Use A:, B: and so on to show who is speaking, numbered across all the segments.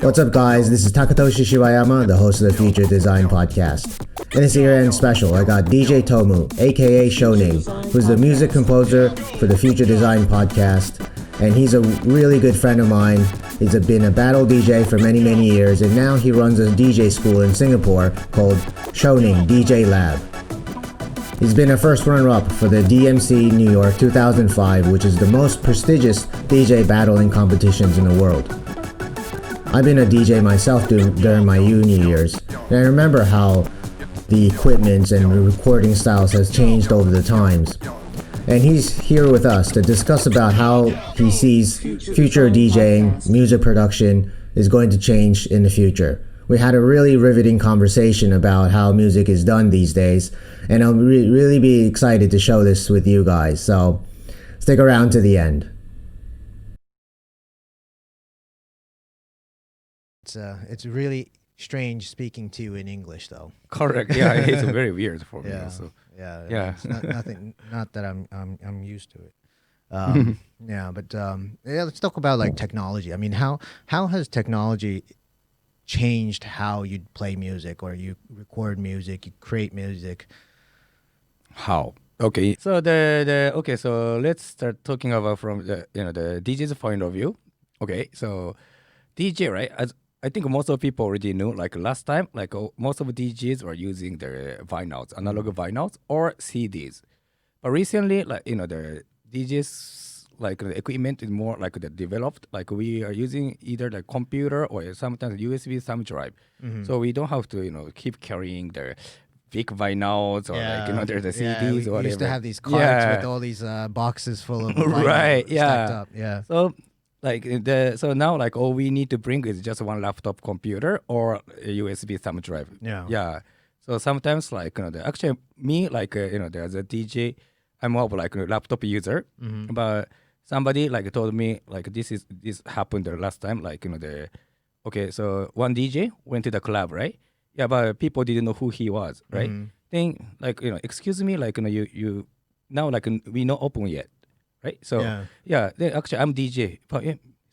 A: What's up, guys? This is Takatoshi Shibayama, the host of the Future Design Podcast. In this year-end special, I got DJ toMU, aka ShowNing, who's the music composer for the Future Design Podcast, and he's a really good friend of mine. He's been a battle DJ for many, many years, and now he runs a DJ school in Singapore called ShowNing DJ Lab. He's been a first runner-up for the DMC New York 2005, which is the most prestigious DJ battling competitions in the world. I've been a DJ myself during my uni years, and I remember how the equipment and recording styles has changed over the times. And he's here with us to discuss about how he sees future DJing, music production is going to change in the future. We had a really riveting conversation about how music is done these days, and I'll really be excited to show this with you guys, so stick around to the end. It's really strange speaking to you in English, though.
B: Correct. Yeah, it's very weird for me. Also.
A: Yeah. It's not that I'm used to it. Let's talk about like technology. I mean, how has technology changed how you play music, or you record music, you create music?
B: How? Okay. So so let's start talking about from the the DJ's point of view. Okay. So DJ, right? As I think most of people already knew, like last time, like most of the DJs were using their vinyls, analog vinyls or CDs. But recently, like, the DJs, like the equipment is more like developed. Like we are using either the computer or sometimes USB thumb drive. Mm-hmm. So we don't have to, keep carrying the big vinyls or there's the CDs or whatever.
A: We used to have these carts with all these boxes full of vinyl stacked up. Yeah.
B: So so now like all we need to bring is just one laptop computer or a USB thumb drive. Yeah. So sometimes like actually me like as a DJ, I'm more of like a laptop user. Mm-hmm. But somebody like told me like this happened the last time, like so one DJ went to the club, right? Yeah, but people didn't know who he was, right? Mm-hmm. Then like excuse me, like you now like we not open yet. Right, so then actually I'm DJ, but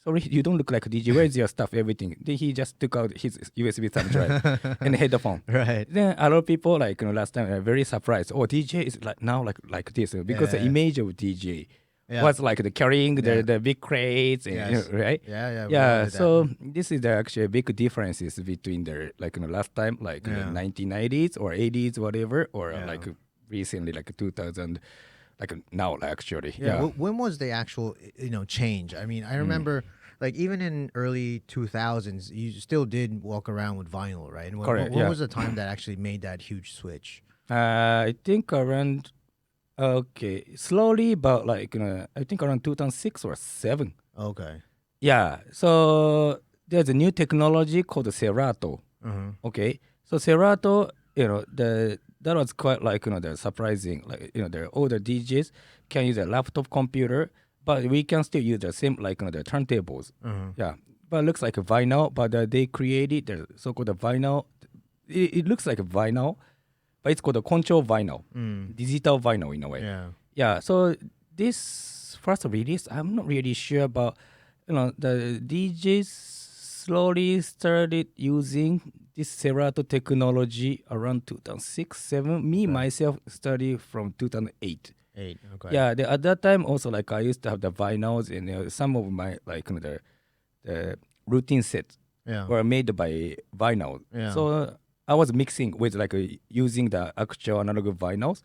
B: sorry, you don't look like a DJ. Where's your stuff? Everything. Then he just took out his USB thumb drive and headphone.
A: Right.
B: Then a lot of people like last time are very surprised. Oh, DJ is like now like this because the image of DJ was like the carrying the big crates, and, right? Yeah. So this is the actually big differences between the like last time like the 1990s or 80s whatever or like recently like 2000. Like now, actually.
A: Yeah. When was the actual, change? I mean, I remember, like, even in early 2000s, you still did walk around with vinyl, right? And
B: Correct.
A: When was the time that actually made that huge switch?
B: I think around, slowly, but like, I think around 2006 or 7.
A: Okay.
B: Yeah. So there's a new technology called Serato. Uh-huh. Okay. So Serato, that was quite like the surprising, like the older DJs can use a laptop computer, but we can still use the same like the turntables. Yeah, but it looks like a vinyl, but they created the so-called vinyl. It looks like a vinyl, but it's called a control vinyl, digital vinyl in a way. Yeah. So this first release, I'm not really sure about. The DJs slowly started using this Serato technology around 2006-7. Me myself studied from 2008.
A: Okay.
B: Yeah, at that time also like I used to have the vinyls and some of my like the routine sets were made by vinyl. Yeah. So I was mixing with like using the actual analog vinyls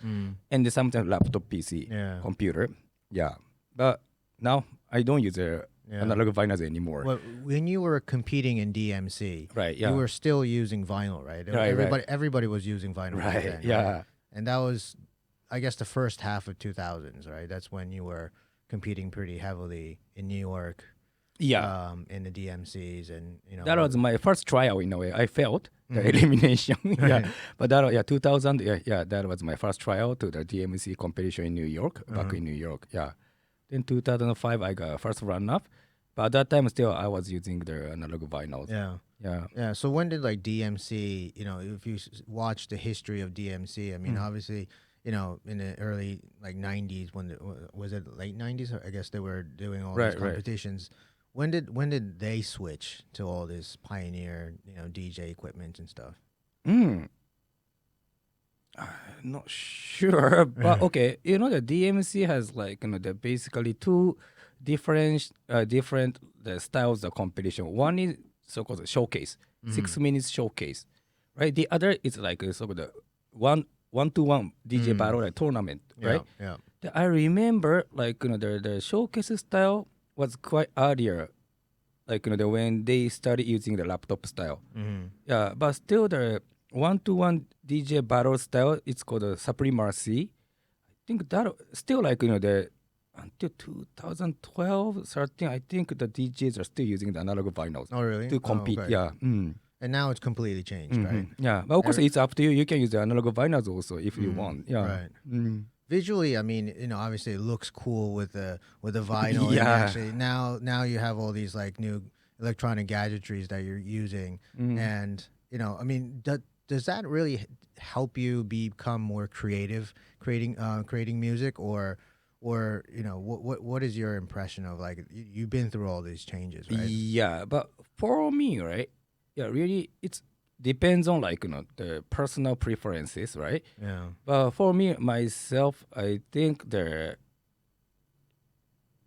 B: and sometimes laptop PC computer. Yeah, but now I don't use analog vinyls anymore.
A: Well, when you were competing in DMC,
B: right?
A: You were still using vinyl, right? Everybody was using vinyl,
B: right?
A: Then, right? And that was, I guess, the first half of 2000s, right? That's when you were competing pretty heavily in New York.
B: Yeah.
A: In the DMCs, and
B: that was my first trial in a way. I failed the elimination. But 2000. That was my first trial to the DMC competition in New York, back in New York. Yeah. Then 2005, I got first run-up. But at that time, still, I was using the analog vinyls.
A: Yeah. So when did, like, DMC, if you watch the history of DMC, I mean, obviously, in the early, like, 90s, was it late 90s? I guess they were doing all these competitions. when did they switch to all this Pioneer, DJ equipment and stuff?
B: Not sure, but okay. The DMC has like the basically two different the styles of competition. One is so-called showcase, 6 minutes showcase, right? The other is like so-called the one-to-one DJ battle like tournament, right?
A: Yeah.
B: I remember like the showcase style was quite earlier, like when they started using the laptop style. Yeah, but still the one-to-one DJ battle style, it's called a Supremacy. I think that still like the until 2012, 13, I think the DJs are still using the analog vinyls
A: Oh, really?
B: to compete.
A: Okay.
B: Yeah.
A: And now it's completely changed, right?
B: Yeah, but of course it's up to you. You can use the analog vinyls also if you want. Yeah.
A: Right. Visually, I mean, obviously it looks cool with the vinyl. And
B: Yeah.
A: actually, now you have all these like new electronic gadgetries that you're using, and I mean, does that really help you become more creative, creating music, or what is your impression of, like, you've been through all these changes, right?
B: Yeah, but for me, right? Yeah, really, it depends on like the personal preferences, right?
A: Yeah.
B: But for me myself, I think the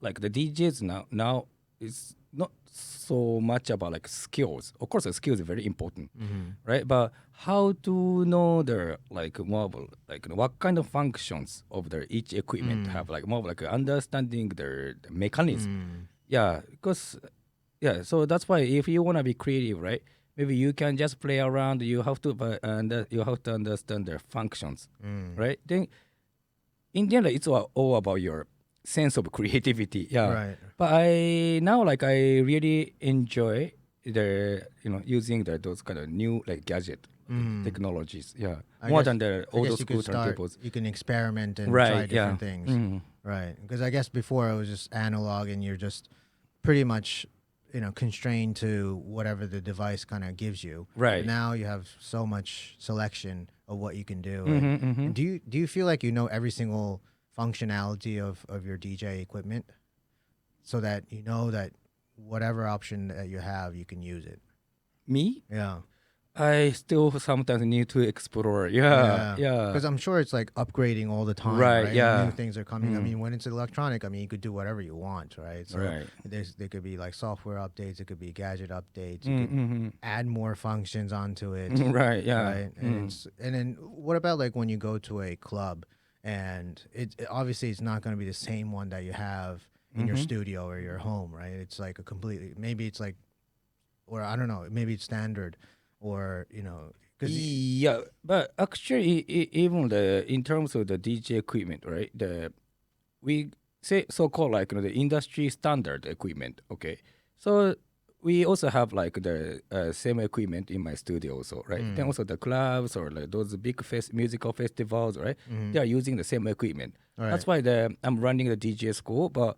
B: DJs now is not so much about like skills. Of course, the skills are very important, right? But how to know the like more of, like what kind of functions of the each equipment have, like more of like understanding the mechanism. Yeah, because so that's why if you want to be creative, right? Maybe you can just play around. You have to you have to understand their functions, right? Then in the end, it's all about your sense of creativity. Yeah.
A: Right.
B: But I really enjoy the using those kind of new like gadget technologies. Yeah. More than the
A: I
B: old
A: guess you
B: school
A: could start.
B: turntables.
A: You can experiment and
B: Right,
A: try
B: yeah.
A: different things. Right. Because I guess before it was just analog, and you're just pretty much constrained to whatever the device kind of gives you.
B: Right.
A: But now you have so much selection of what you can do. And do you feel like every single functionality of your DJ equipment, so that that whatever option that you have, you can use it?
B: Me?
A: Yeah.
B: I still sometimes need to explore. Yeah.
A: Because I'm sure it's like upgrading all the time,
B: Right,
A: right?
B: yeah.
A: And new things are coming. I mean, when it's electronic, I mean, you could do whatever you want, right? So
B: Right.
A: there could be like software updates, it could be gadget updates, you could add more functions onto it.
B: Right. Yeah.
A: Right. And then what about like when you go to a club, and obviously it's not going to be the same one that you have in your studio or your home, right? It's like maybe it's like, or I don't know, maybe it's standard, or
B: Yeah, but actually, even in terms of the DJ equipment, right? We say so-called like the industry standard equipment. Okay, so we also have like the same equipment in my studio also, right? Then also the clubs or like those big musical festivals, right? They are using the same equipment.
A: Right.
B: That's why I'm running the DJ school, but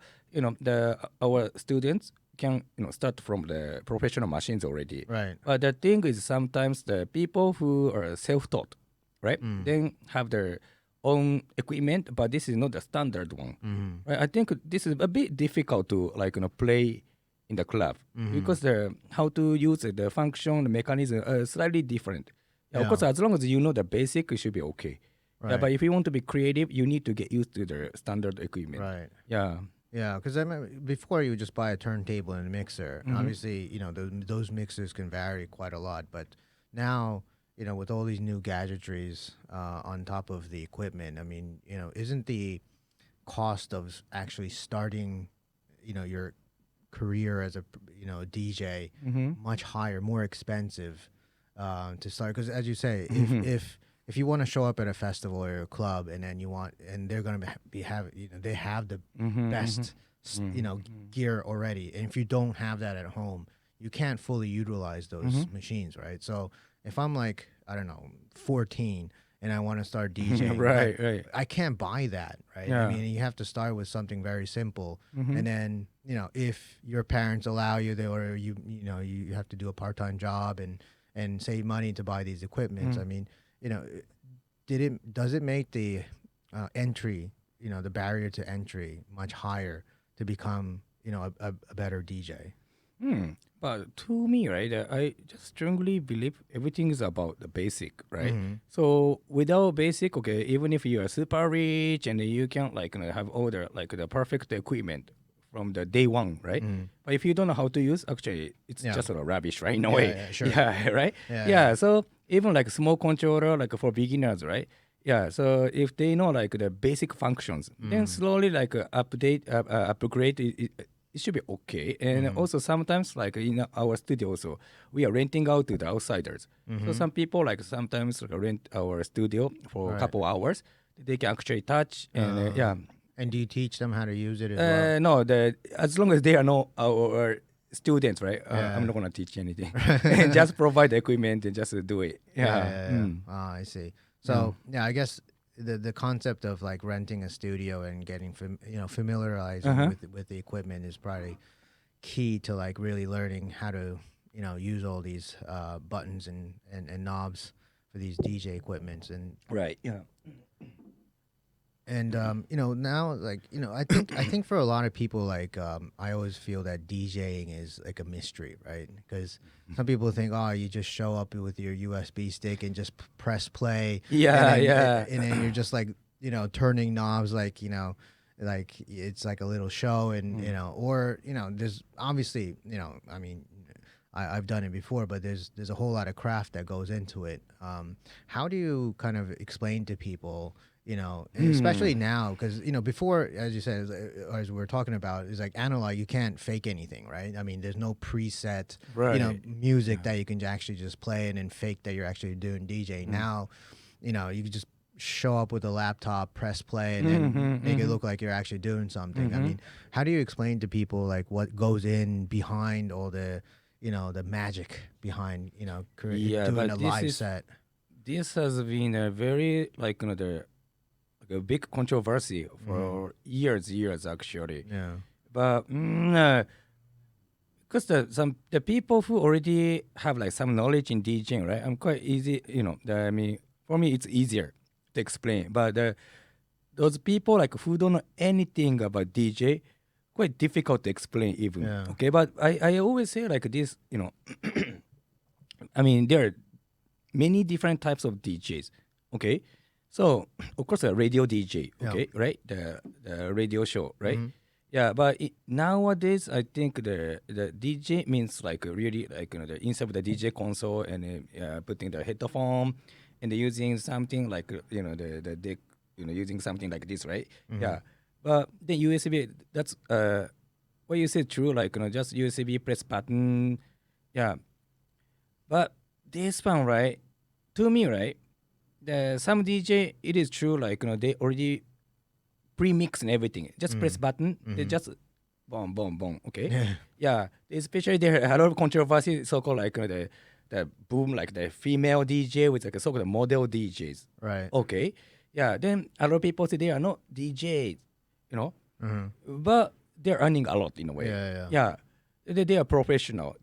B: our students can start from the professional machines already.
A: Right.
B: But the thing is, sometimes the people who are self-taught, right, then have their own equipment, but this is not the standard one. Right? I think this is a bit difficult to play in the club because how to use the function, the mechanism are slightly different. Yeah, of course, as long as you know the basic, it should be okay.
A: Right.
B: Yeah, but if you want to be creative, you need to get used to the standard equipment.
A: Right.
B: Yeah.
A: Yeah, because I remember before you would just buy a turntable and a mixer. And obviously, those mixers can vary quite a lot. But now, with all these new gadgetries on top of the equipment, I mean, isn't the cost of actually starting, your career as a DJ much higher, more expensive to start? Because as you say, if you want to show up at a festival or a club, and then they're going to they have the best, gear already. And if you don't have that at home, you can't fully utilize those machines, right? So if I'm like, I don't know, 14 and I want to start DJing,
B: right.
A: I can't buy that, right?
B: Yeah.
A: I mean, you have to start with something very simple. And then, if your parents allow you, or you have to do a part-time job and save money to buy these equipments. I mean, does it make the entry, the barrier to entry much higher to become, a better DJ?
B: But to me, right, I just strongly believe everything is about the basic, right?
A: Mm-hmm.
B: So without basic, okay, even if you are super rich and you can like have all the like the perfect equipment from the day one, right? But if you don't know how to use, actually, it's
A: Yeah.
B: just sort of rubbish, right? In a
A: Yeah,
B: way,
A: yeah, sure.
B: yeah, right?
A: Yeah,
B: Yeah.
A: yeah.
B: So even like small controller, like for beginners, right? Yeah. So if they know like the basic functions, then slowly like upgrade it should be okay. And also sometimes like in our studio also, we are renting out to the outsiders. So some people like sometimes like, rent our studio for a
A: Right.
B: couple hours. They can actually touch and yeah.
A: And do you teach them how to use it as well?
B: No, as long as they are not our students, right?
A: Yeah.
B: I'm not gonna teach anything. And just provide the equipment and just do it. Yeah.
A: Ah, I see. So yeah, I guess the concept of like renting a studio and getting familiarizing with the equipment is probably key to like really learning how to use all these buttons and knobs for these DJ equipments
B: Right. Yeah.
A: and now like I think for a lot of people like I always feel that DJing is like a mystery, right? Because some people think, oh, you just show up with your USB stick and just press play,
B: Yeah.
A: and then,
B: Yeah.
A: and then you're just like turning knobs like like it's like a little show, and or there's obviously I mean I've done it before, but there's a whole lot of craft that goes into it. How do you kind of explain to people, and especially now, because before, as you said, as we're talking about, is like analog, you can't fake anything, right? I mean, there's no preset,
B: Right.
A: music that you can actually just play and then fake that you're actually doing DJ. Now, you can just show up with a laptop, press play, and then make it look like you're actually doing something. I mean, how do you explain to people like what goes in behind all the the magic behind doing a live set?
B: This has been a very like a big controversy for years actually.
A: Yeah.
B: But because the people who already have like some knowledge in DJing, right? I'm quite easy, I mean, for me it's easier to explain. But those people like who don't know anything about DJ, quite difficult to explain even.
A: Yeah.
B: Okay, but I always say like this, I mean there are many different types of DJs. Okay, so of course a radio DJ. Okay, right? The radio show, right? Yeah, but nowadays I think the DJ means like really like the inside of the DJ console and putting the headphone and using something like the deck, using something like this, right? Yeah, but the USB, that's what you said true, like just USB press button, yeah. But this one, right? To me, right? Some DJ, it is true, like they already pre-mix and everything. Just press button, they just boom, boom, boom. Okay, yeah. Especially there are a lot of controversy, so-called like the boom, like the female DJ with like a so-called model DJs.
A: Right.
B: Okay, yeah. Then a lot of people say they are not DJs, but they're earning a lot in a way.
A: Yeah.
B: They are professional.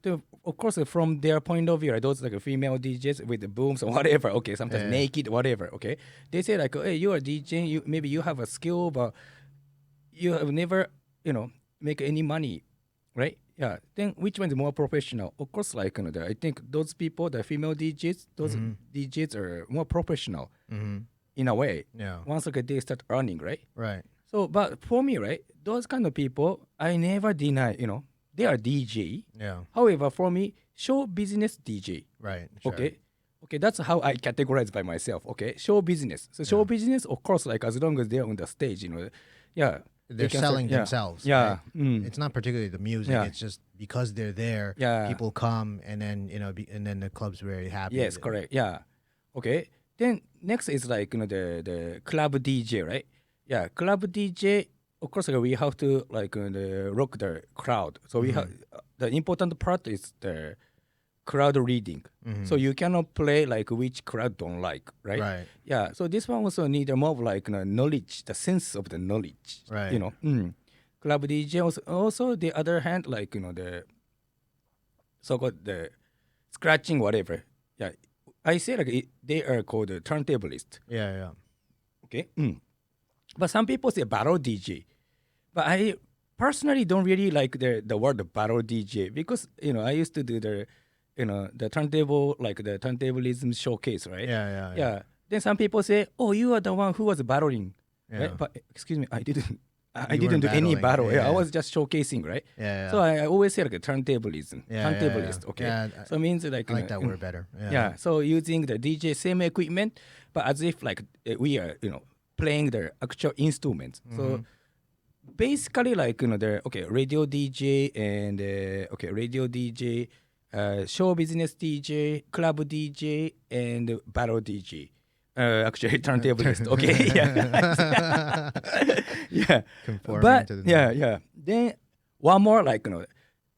B: Of course, from their point of view, right, those like female DJs with the booms or whatever. Okay, sometimes naked, whatever. Okay, they say like, hey, you are DJing. Maybe you have a skill, but you have never, make any money, right? Yeah. Then which one is more professional? Of course, like I think those people, the female DJs, those DJs are more professional in a way.
A: Yeah.
B: Once like they start earning, right?
A: Right.
B: So, but for me, right, those kind of people, I never deny, they are DJ.
A: Yeah.
B: However, for me, show business DJ.
A: Right. Sure.
B: Okay, that's how I categorize by myself. Okay, show business. So show business, of course, like as long as they're on the stage, yeah.
A: They're selling themselves.
B: Yeah.
A: Right? It's not particularly the music.
B: Yeah.
A: It's just because they're there.
B: Yeah.
A: People come, and then and then the club's very happy.
B: Yes, correct. Yeah. Okay. Then next is like the club DJ, right? Yeah, club DJ. Of course, like, we have to like rock the crowd. So we have the important part is the crowd reading. So you cannot play like which crowd don't like, right?
A: Right.
B: Yeah. So this one also need more of like knowledge, the sense of the knowledge.
A: Right.
B: Club DJ also the other hand like the so-called the scratching whatever. Yeah. I say like they are called the turntablist.
A: Yeah.
B: Okay. But some people say battle DJ. But I personally don't really like the word battle DJ because I used to do the turntable, like the turntablism showcase, right?
C: Yeah.
B: Then some people say, "Oh, you are the one who was battling,"
C: Yeah.
B: right? But excuse me, I didn't. I
C: You
B: didn't
C: weren't
B: do any
C: battling.
B: battle.
C: Yeah.
B: I was just showcasing, right?
C: Yeah.
B: So I always say like a turntablism,
C: Yeah,
B: turntablist. Okay.
C: Yeah,
B: So it means like
C: I like that word better.
B: yeah. So using the DJ same equipment, but as if like we are playing the actual instruments. So basically like the radio DJ and radio DJ, show business DJ, club DJ, and battle DJ. Actually, turntablist. Okay, yeah, yeah.
C: Conforming
B: But
C: to the
B: yeah. Then one more like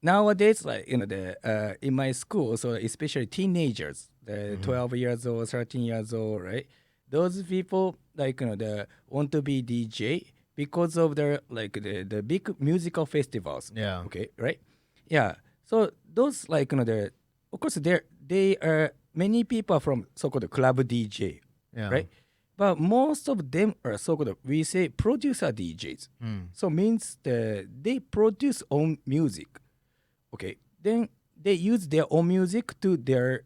B: nowadays like the in my school, so especially teenagers, the 12 years old, 13 years old, right? Those people like they want to be DJ because of their like the big musical festivals.
C: Yeah.
B: Okay, right? Yeah. So those like the of course they are many people from so-called club DJ,
C: Yeah.
B: right? But most of them are so-called we say producer DJs. So means they produce own music. Okay, then they use their own music to their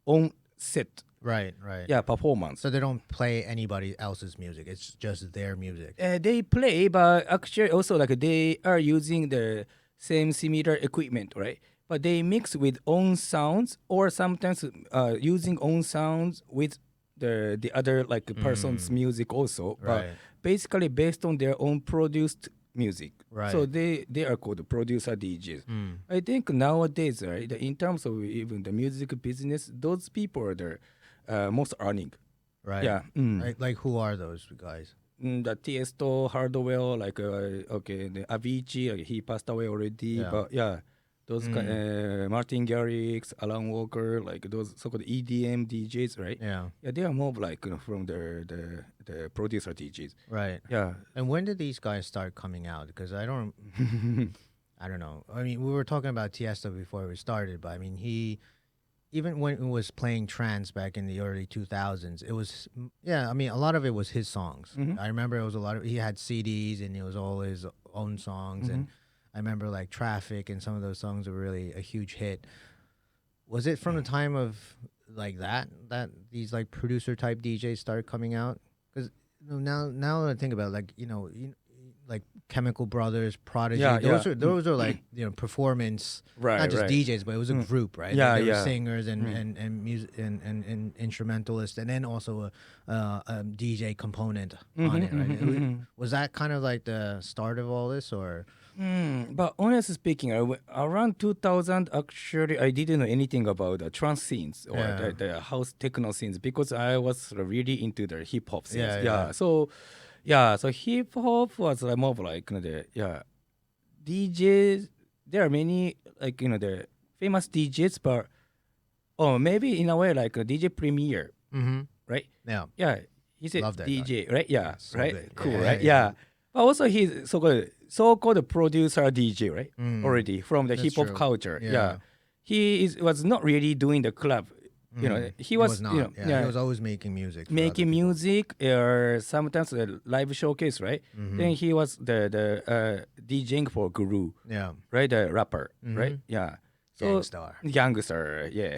B: own set.
C: Right.
B: Yeah, performance.
C: So they don't play anybody else's music. It's just their music.
B: They play, but actually also like they are using the same similar equipment, right? But they mix with own sounds, or sometimes using own sounds with the other like person's music also. But
C: Right.
B: basically based on their own produced music.
C: Right.
B: So they are called producer DJs. I think nowadays, right, in terms of even the music business, those people are the most earning.
C: Right.
B: Yeah.
C: Like who are those guys?
B: The Tiesto, Hardwell, like the Avicii, like he passed away already.
C: Yeah.
B: But yeah, those Martin Garrix, Alan Walker, like those so-called EDM DJs, right?
C: Yeah.
B: Yeah, they are more like from the producer DJs.
C: Right.
B: Yeah.
C: And when did these guys start coming out? Because I don't know. I mean, we were talking about Tiesto before we started, but I mean, even when he was playing trance back in the early 2000s, it was, I mean, a lot of it was his songs. I remember it was a lot of, he had CDs and it was all his own songs. And I remember like Traffic and some of those songs were really a huge hit. Was it from the time of like that these like producer type DJs started coming out? Because now that I think about it, like, like Chemical Brothers, Prodigy, those are like performance,
B: Right,
C: not just
B: right.
C: DJs, but it was a group, right?
B: Yeah,
C: There were
B: yeah.
C: singers and music and instrumentalists, and then also a DJ component on it, right? Was that kind of like the start of all this, or?
B: But honestly speaking, around 2000, actually, I didn't know anything about the trance scenes or
C: Yeah.
B: the house techno scenes because I was really into the hip hop scenes.
C: Yeah.
B: So hip hop was like more of like DJs. There are many like the famous DJs, but maybe in a way like a DJ Premier, right?
C: Yeah.
B: Yeah, he's a
C: Love that
B: DJ, right? Yeah,
C: so
B: right.
C: good.
B: Cool,
C: Yeah,
B: right?
C: yeah.
B: Yeah. But also he's so-called producer DJ, right? Already from the
C: That's
B: hip hop
C: true.
B: culture.
C: Yeah.
B: Yeah. He was not really doing the club. He was
C: not. He was always making music. for
B: making
C: other people.
B: music or sometimes the live showcase, right? Then he was the DJing for Guru,
C: Yeah.
B: right? The rapper, right? Yeah. So Gangstar, yeah.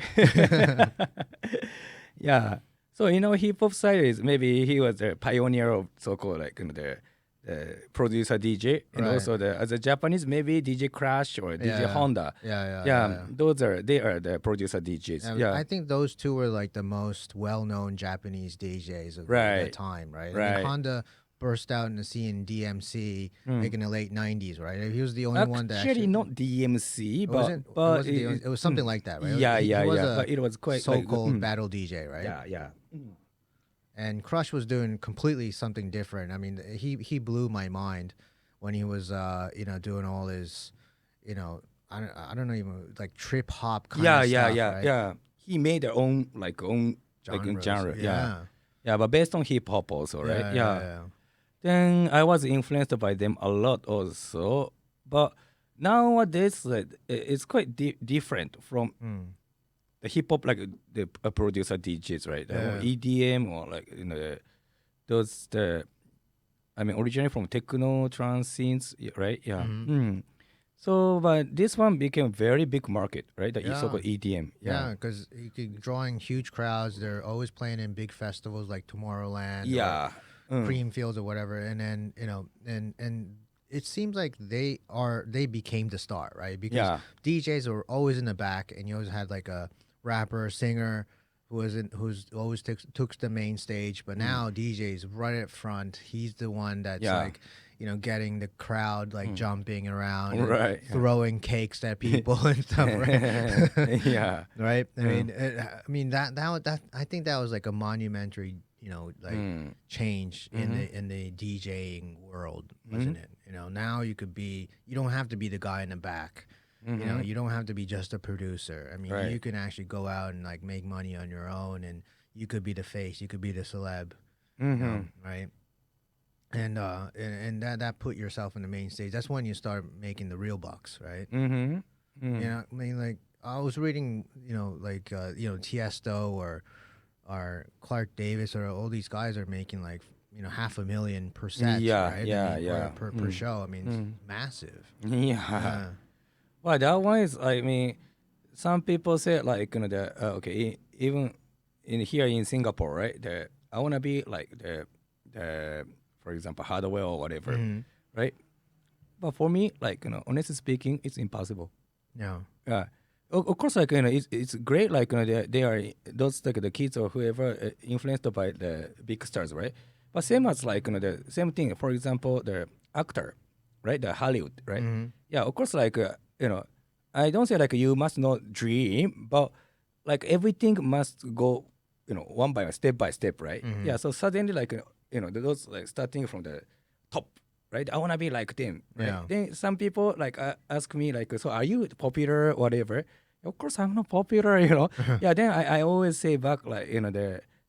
B: Yeah. So hip hop side is maybe he was the pioneer of so-called like the producer DJ, and
C: Right.
B: also as a Japanese maybe DJ Crash or DJ
C: Yeah.
B: Honda.
C: Yeah.
B: They are the producer DJs. Yeah.
C: I think those two were like the most well-known Japanese DJs of the
B: Right.
C: time, right? I
B: Right.
C: mean, Honda burst out in the scene DMC like in the late 90s, right? He was the only one that
B: Actually, not DMC,
C: It
B: but
C: wasn't- it wasn't DMC, it was something like that, right?
B: Yeah,
C: He
B: yeah,
C: was
B: yeah.
C: a
B: But it was quite like,
C: so-called battle DJ, right?
B: Yeah.
C: And Crush was doing completely something different. I mean, he blew my mind when he was doing all his, I don't know, even like trip hop kind of stuff. Right?
B: Yeah. He made their own
C: Genres.
B: genre. Yeah, but based on hip hop also, right?
C: Yeah.
B: Then I was influenced by them a lot also, but nowadays it's quite different from the hip hop, like the producer DJs, right?
C: Yeah.
B: Or EDM or like those I mean, originally from techno trance scenes, right? Yeah. So, but this one became very big market, right? The so-called EDM.
C: Yeah, because you could draw in huge crowds. They're always playing in big festivals like Tomorrowland or Creamfields or whatever. And then, and it seems like they became the star, right? Because DJs were always in the back, and you always had like a rapper, singer who's always took the main stage. But now DJ's right up front. He's the one that's like, getting the crowd like jumping around, and throwing cakes at people and stuff, right? Right. I mean that I think that was like a monumentary, change in the DJing world, wasn't it? Now you don't have to be the guy in the back. You don't have to be just a producer. I mean, you can actually go out and like make money on your own, and you could be the face, you could be the celeb, right? And that put yourself in the main stage. That's when you start making the real bucks, right? I mean, like I was reading, Tiesto or Clark Davis or all these guys are making like $500,000 per set, right? Per show. I mean, it's massive.
B: Well, that one is, I mean, some people say like okay, even here in Singapore, right? I wanna be like the for example, hardware or whatever, right? But for me, like, honestly speaking, it's impossible. Of course, like, it's great, like, they are, those, like, the kids or whoever influenced by the big stars, right? But same as, like, the same thing, for example, the actor, right? The Hollywood, right? Yeah, of course, like, I don't say, like, you must not dream, but, like, everything must go, one by one, step, right? Yeah, so suddenly, like, those like starting from the top, right? I want to be like them, right? Then some people like ask me like, so are you popular, whatever? Of course I'm not popular, Yeah, then I always say back like,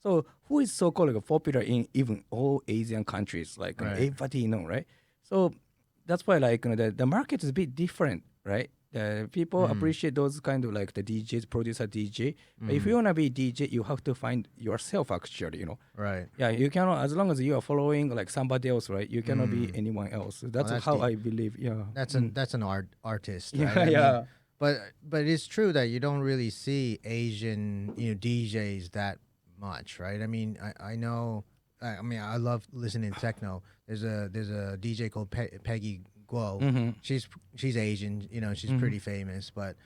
B: so who is so-called like, popular in even all Asian countries? Like everybody right? So that's why like the market is a bit different, right? People appreciate those kind of like the DJs, producer DJ. But if you want to be DJ, you have to find yourself actually,
C: Right.
B: Yeah, you cannot, as long as you are following like somebody else, right? You cannot be anyone else. That's how I believe,
C: That's an artist,
B: right?
C: I mean, but it's true that you don't really see Asian, DJs that much, right? I mean, I know, I mean, I love listening to techno. There's a DJ called Peggy Guo. She's Asian, she's pretty famous, but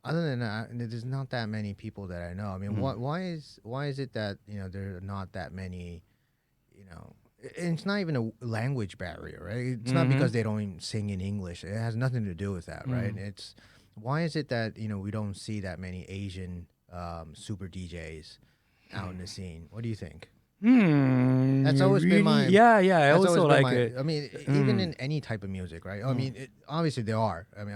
C: other than that, there's not that many people that I know. I mean, why is it that there are not that many, and it's not even a language barrier, right? It's not because they don't even sing in English. It has nothing to do with that, right? It's why is it that we don't see that many Asian super DJs out in the scene? What do you think? That's always been my
B: I also like it.
C: I mean, even in any type of music, right? I mean, obviously there are. I mean,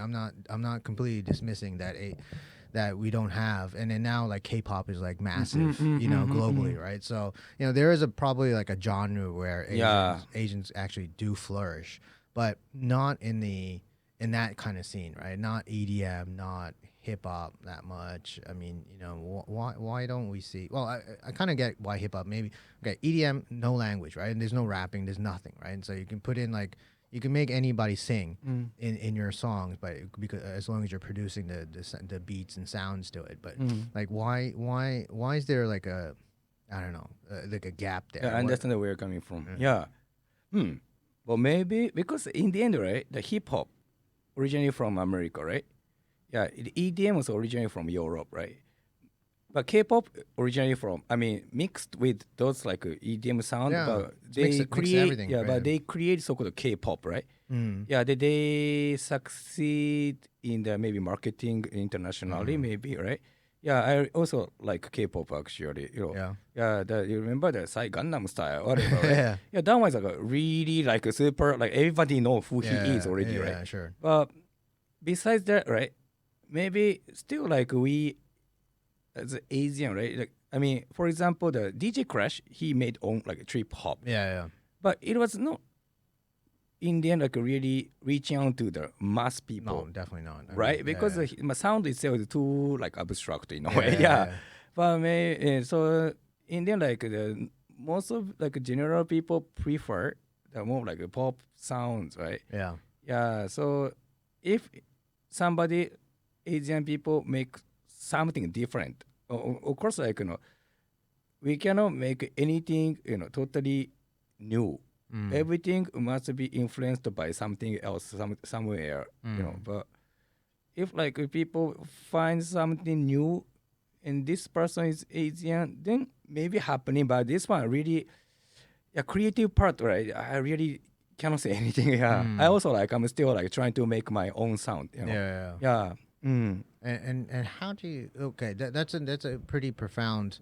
C: I'm not completely dismissing that we don't have. And then now like K-pop is like massive, globally, right? So there is probably like a genre where Asians actually do flourish, but not in that kind of scene, right? Not EDM, not hip hop that much. I mean, why don't we see? Well, I kind of get why hip hop. Maybe EDM, no language, right? And there's no rapping, there's nothing, right? And so you can put in like you can make anybody sing in your songs, but because as long as you're producing the beats and sounds to it. But like why is there like a I don't know like a gap there?
B: Yeah, I understand where you're coming from. Well, maybe because in the end, right, the hip hop originally from America, right? Yeah, EDM was originally from Europe, right? But K-pop originally mixed with those like EDM sound, but they create
C: everything.
B: But they create so-called K-pop, right? Yeah, they succeed in the maybe marketing internationally, maybe, right? Yeah, I also like K-pop actually. You remember the Psy Gangnam Style, whatever, right? Yeah, that one's like a really like a super like everybody know who he is already, right?
C: Yeah, sure.
B: But besides that, right? Maybe still like we as Asian, right? Like I mean, for example, the DJ Crash, he made own like trip hop.
C: Yeah.
B: But it was not in the end like really reaching out to the mass people.
C: No, definitely not.
B: Right? Because the sound itself is too like abstract in a way. Yeah. But so in the end, like the most of like general people prefer the more like pop sounds, right?
C: Yeah.
B: Yeah. So if somebody Asian people make something different, of course, like we cannot make anything totally new. Everything must be influenced by something else somewhere, But if like people find something new and this person is Asian, then maybe happening. But this one really, creative part, right? I really cannot say anything. Yeah, I also I'm still trying to make my own sound. Yeah.
C: And how do you? Okay, that's a pretty profound,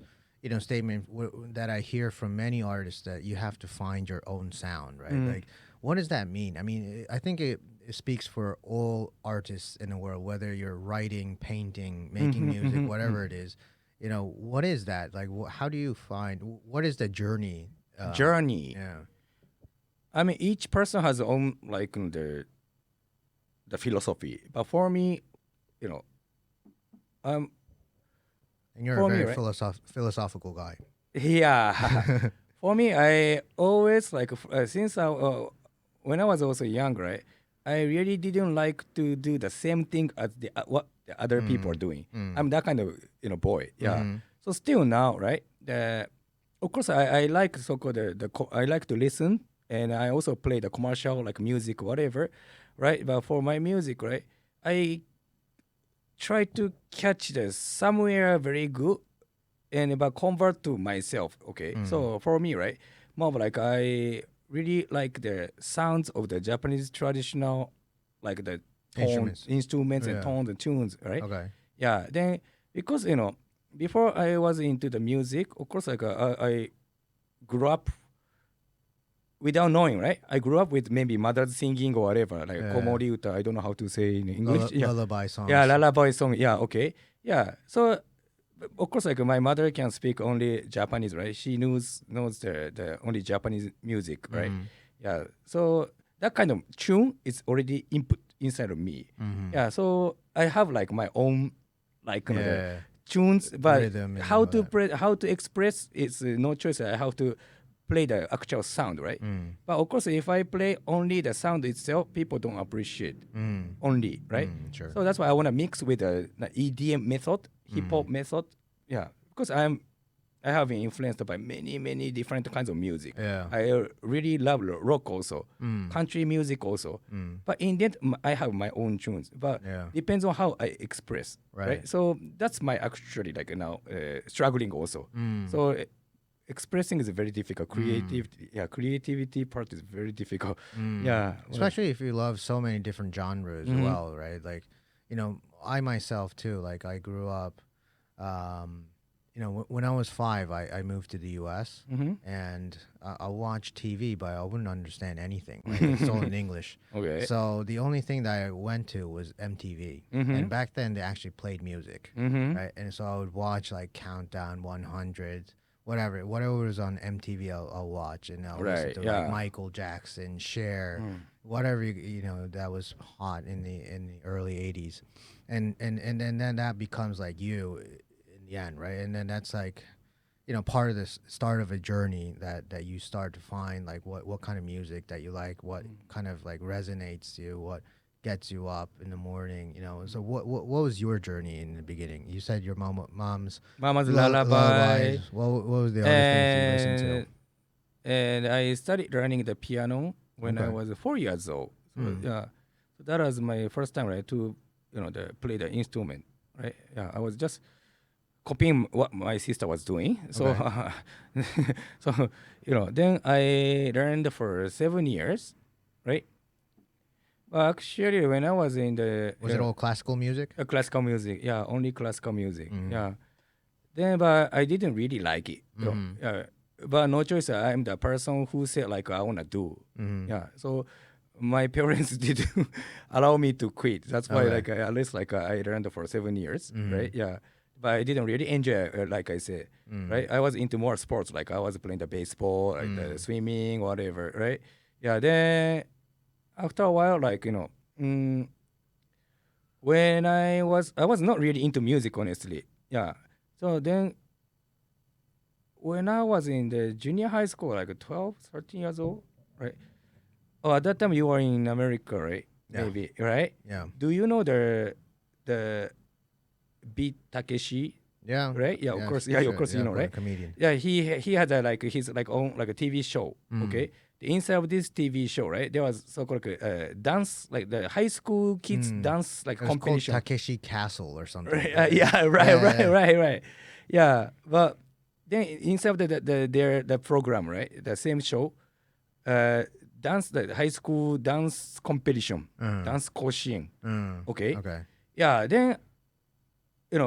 C: statement that I hear from many artists, that you have to find your own sound, right? Like, what does that mean? I mean, I think it speaks for all artists in the world, whether you're writing, painting, making music, whatever it is. What is that? Like, how do you find? What is the journey?
B: Journey.
C: Yeah.
B: I mean, each person has their own the philosophy. But for me,
C: And you're
B: for
C: a
B: me,
C: very
B: right?
C: philosophical guy.
B: Yeah. For me, I always since when I was also young, right? I really didn't like to do the same thing as what the other people are doing. I'm that kind of boy. Yeah. So still now, right? Of course, I like so-called I like to listen, and I also play the commercial music, whatever, right? But for my music, right, I try to catch the somewhere very good and but convert to myself. Okay, so for me, right, more of I really like the sounds of the Japanese traditional, like the instruments and tones and tunes, right?
C: Okay.
B: Yeah. Then because before I was into the music, of course, I grew up without knowing, right? I grew up with maybe mother singing or whatever, like komori uta. I don't know how to say in English.
C: Lullaby songs.
B: Yeah, lullaby song. Yeah, okay. Yeah. So of course, my mother can speak only Japanese, right? She knows the only Japanese music, right? Yeah. So that kind of tune is already input inside of me. Yeah. So I have my own the tunes, but
C: Rhythm and
B: how
C: all
B: to
C: that.
B: how to express it's no choice. I have to play the actual sound, right? But of course, if I play only the sound itself, people don't appreciate only, right?
C: Sure.
B: So that's why I want to mix with the EDM method, hip hop method. Yeah, because I have been influenced by many different kinds of music.
C: Yeah.
B: I really love rock also, country music also. But in that, I have my own tunes. But depends on how I express, right? So that's my actually now struggling also. So expressing is very difficult. Creativity part is very difficult. Yeah,
C: Especially if you love so many different genres as well, right? Like, I myself too, like I grew up, when I was 5, I moved to the U.S. And I watched TV, but I wouldn't understand anything. Right? It's all in English.
B: Okay.
C: So the only thing that I went to was MTV, and back then they actually played music, right? And so I would watch Countdown 100. Whatever was on MTV, I'll watch, and I'll listen to Michael Jackson, Cher, whatever that was hot in the early '80s, and then that becomes you in the end, right? And then that's part of the start of a journey that you start to find what kind of music that you like, what kind of resonates to you, what gets you up in the morning, So what was your journey in the beginning? You said your mama's lullabies. What was the other things you listened to?
B: And I started learning the piano when I was 4 years old. So so that was my first time, right, to play the instrument, right? Yeah, I was just copying what my sister was doing. So so then I learned for 7 years, right? Actually, when I was in the
C: Was it all classical music?
B: Classical music, yeah, only classical music, yeah. Then, but I didn't really like it. But no choice. I'm the person who said I wanna do. Yeah. So my parents didn't allow me to quit. That's why at least I learned for 7 years, right? Yeah. But I didn't really enjoy it, like I said, right? I was into more sports, I was playing the baseball, the swimming, whatever, right? Yeah. Then after a while, when I was not really into music, honestly. Yeah. So then when I was in the junior high school, 12, 13 years old, right? Oh, at that time you were in America, right?
C: Yeah.
B: Maybe, right?
C: Yeah.
B: Do you know the Beat Takeshi?
C: Yeah.
B: Right? Yeah, of course. Yeah,
C: sure.
B: of course, you know,
C: of
B: right?
C: course, comedian.
B: Yeah, he had like his like own like a TV show. Okay, the inside of this TV show, right? There was so called dance, like the high school kids dance like
C: It was called
B: competition.
C: Takeshi Castle or something.
B: Right, yeah, right. Yeah, but then inside of the program, right? The same show, dance the high school dance competition, dance koshien. Okay.
C: Okay.
B: Yeah, then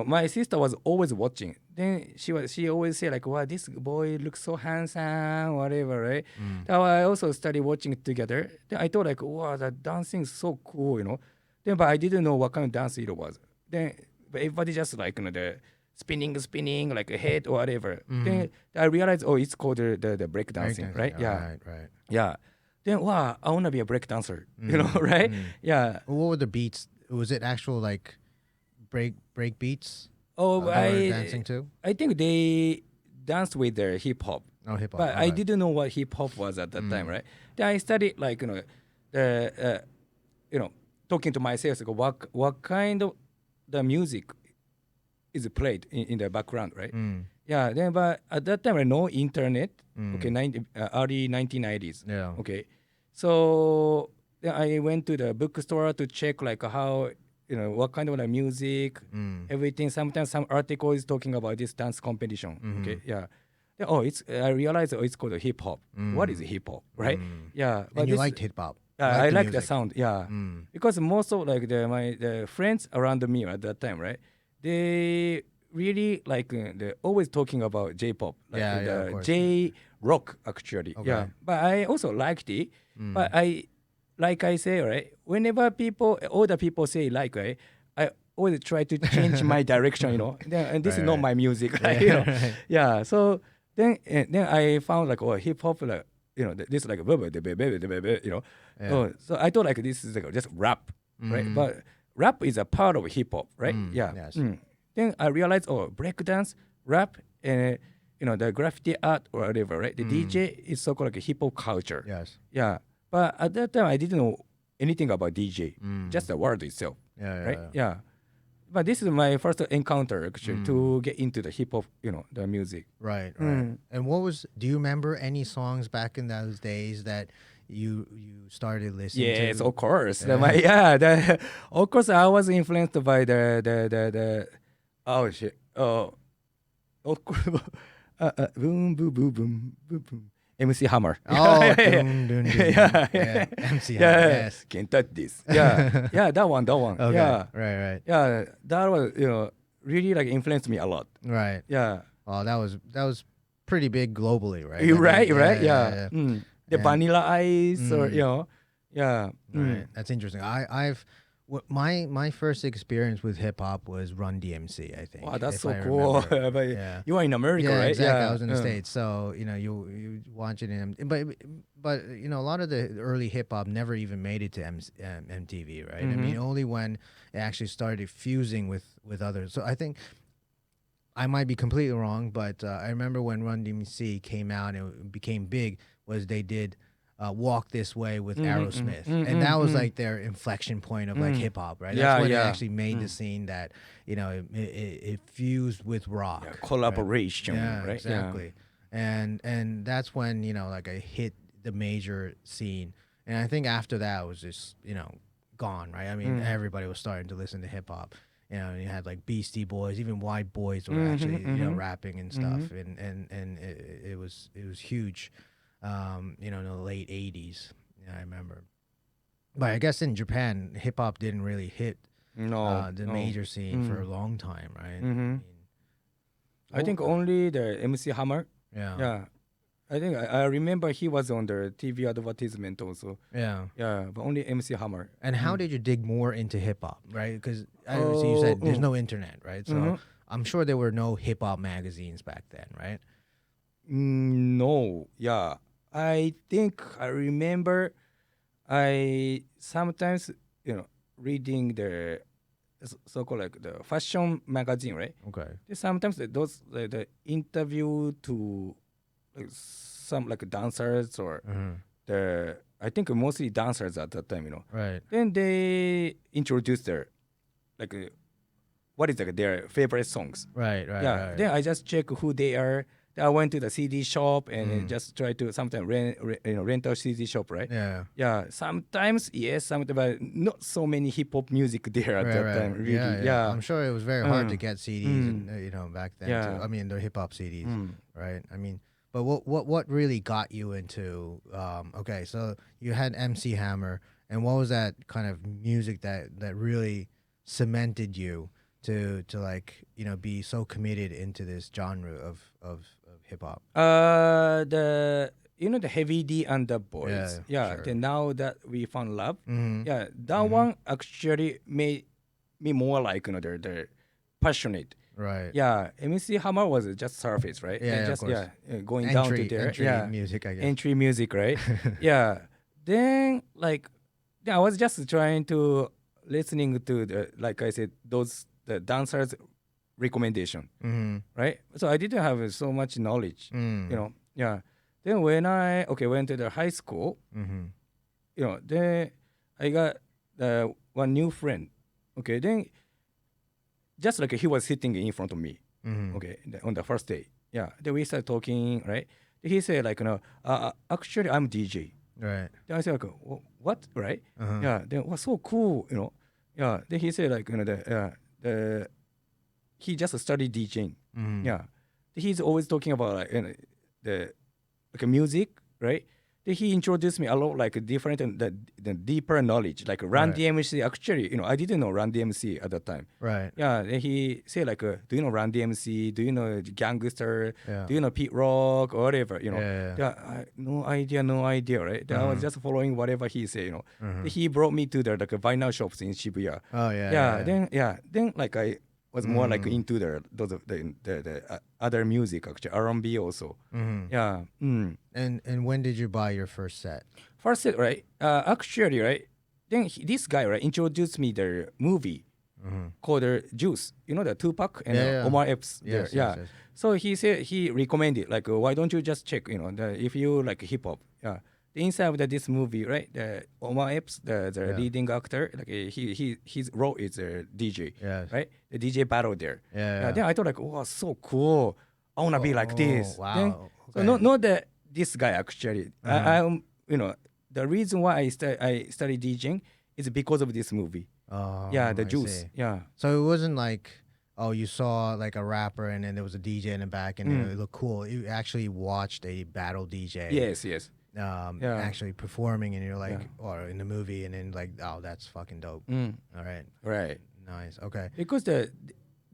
B: my sister was always watching. Then she always say like, "Wow, this boy looks so handsome," whatever, right? Now I also started watching it together. Then I thought like, "Wow, that dancing is so cool," Then, but I didn't know what kind of dance it was. Then, but everybody just like the spinning like a head or whatever. Then I realized, oh, it's called the break dancing, right? Yeah,
C: Right.
B: yeah. Then wow, I wanna be a break dancer, right? Yeah.
C: What were the beats? Was it actual like break beats?
B: Oh,
C: that were dancing too?
B: I think they danced with their hip hop.
C: Oh, hip hop.
B: But I didn't know what hip hop was at that time, right? Then I studied like talking to myself, like what kind of the music is played in the background, right? Yeah. Then, but at that time, no internet. Okay, early 1990s.
C: Yeah.
B: Okay, so then I went to the bookstore to check like how what kind of music, everything. Sometimes some article is talking about this dance competition. Okay, yeah. Then, I realized it's called hip hop. What is hip hop, right? Yeah.
C: And you liked hip hop.
B: I like the sound. Yeah, because most of like the friends around me at that time, right? They really like they're always talking about J-pop, like
C: of course.
B: J-rock actually.
C: Okay.
B: Yeah, but I also liked it. But like I say, right? Whenever older people say like, right, I always try to change my direction, and this is not my music, right? Yeah. So then I found like hip hop, like this like so I thought like this is like just rap, right? But rap is a part of hip hop, right? Yeah.
C: Yes.
B: Then I realized breakdance, rap, and the graffiti art or whatever, right? The DJ is so called like a hip hop culture.
C: Yes.
B: Yeah. But at that time, I didn't know anything about DJ, just the word itself, right? Yeah. But this is my first encounter actually to get into the hip hop, the music.
C: Right. And do you remember any songs back in those days that you started listening to?
B: Yes, of course. Of course, I was influenced by the oh shit. Oh, of course. Boom, boom, boom, boom, boom, boom. MC Hammer.
C: Oh,
B: yeah.
C: Yeah. MC Hammer. Yes.
B: Can't touch this. Yeah, yeah, that one.
C: Okay.
B: Yeah,
C: Right.
B: yeah, that was really like influenced me a lot.
C: Right.
B: Yeah.
C: Oh, that was pretty big globally, right?
B: Right. Yeah. The Vanilla Ice or yeah.
C: Right. That's interesting. My first experience with hip hop was Run DMC, I think.
B: Wow, that's
C: if
B: so
C: I
B: cool.
C: remember.
B: But
C: Yeah.
B: you are in America,
C: Yeah,
B: right?
C: exactly.
B: Yeah.
C: I was in the States, so you watch it but a lot of the early hip hop never even made it to MTV, right? I mean, only when it actually started fusing with others. So I think I might be completely wrong, but I remember when Run DMC came out and it became big, was they did Walk This Way with Aerosmith, and that was like their inflection point of like hip hop, right? That's when it actually made the scene that it fused with rock.
B: Yeah, collaboration,
C: Yeah,
B: right?
C: exactly. And that's when like I hit the major scene, and I think after that was just gone, right? I mean, everybody was starting to listen to hip hop. And you had like Beastie Boys, even White Boys were actually rapping and stuff, and it was huge. In the late 80s, I remember. But I guess in Japan, hip hop didn't really hit the major scene for a long time, right?
B: I think only the MC Hammer.
C: Yeah.
B: Yeah. I think I remember he was on the TV advertisement also.
C: Yeah.
B: Yeah, but only MC Hammer.
C: And how did you dig more into hip hop, right? Because you said there's no internet, right? So I'm sure there were no hip hop magazines back then, right?
B: No. Yeah. I think I remember I sometimes, reading the so-called like the fashion magazine, right?
C: Okay.
B: Sometimes those the interview to like, some like dancers or the I think mostly dancers at that time,
C: Right.
B: Then they introduced their like what is their favorite songs.
C: Right.
B: Yeah. Then I just check who they are. Then I went to the CD shop and just try to sometimes rent a CD shop, right?
C: Yeah.
B: Yeah. Sometimes yes, sometimes but not so many hip hop music there at that time. Really. Yeah.
C: I'm sure it was very hard to get CDs, and, back then.
B: Yeah.
C: Too. I mean, the hip hop CDs, right? I mean, but what really got you into? Okay, so you had MC Hammer, and what was that kind of music that really cemented you to like be so committed into this genre of hip hop?
B: The the Heavy D and the Boys. Yeah.
C: Sure.
B: Then now that we found love, yeah, that one actually made me more like they're passionate.
C: Right.
B: Yeah, MC Hammer was just surface, right?
C: Yeah,
B: And
C: of
B: just
C: course.
B: going down to there.
C: Entry
B: Yeah,
C: music, I guess.
B: entry music, right? Yeah. Then I was just trying to listening to the like I said the dancers recommendation, right? So I didn't have so much knowledge, Yeah. Then when I went to the high school, then I got one new friend. Okay, then just like he was sitting in front of me. Okay, on the first day. Yeah. Then we started talking, right? He said like, actually I'm DJ.
C: Right.
B: Then I said like, what? Right? Yeah. Then it was so cool, Yeah. Then he said like, he just studied DJing. Yeah. He's always talking about like, the music, right? Then he introduced me a lot like different and the deeper knowledge, like Run DMC. Actually, I didn't know Run DMC at that time.
C: Right.
B: Yeah. Then he said like, do you know Run DMC? Do you know Gangster?
C: Yeah.
B: Do you know Pete Rock or whatever?
C: Yeah.
B: No idea, right? Then I was just following whatever he said. Then he brought me to the like vinyl shops in Shibuya.
C: Oh yeah.
B: Then like I was more like into the other music actually, R&B also. Yeah.
C: And when did you buy your first set?
B: First set, right? Actually, right? Then this guy, right, introduced me the movie called Juice. The Tupac and Omar Epps.
C: Yes,
B: yeah.
C: yes.
B: So he said he recommended like, why don't you just check? If you like hip hop. Yeah. The inside of this movie, right? The Omar Epps, the leading actor, like his role is a DJ, right? The DJ battle there.
C: Yeah.
B: Then I thought like, oh, so cool. I wanna be like this.
C: Wow.
B: Then, so not that this guy actually. I'm the reason why I studied DJing is because of this movie.
C: Oh,
B: The
C: I
B: Juice.
C: see.
B: Yeah.
C: So it wasn't like, oh, you saw like a rapper and then there was a DJ in the back and it looked cool. You actually watched a battle DJ.
B: Yes.
C: Actually performing, and you're like, or in the movie, and then like, oh, that's fucking dope. All right.
B: Right.
C: Nice. Okay.
B: Because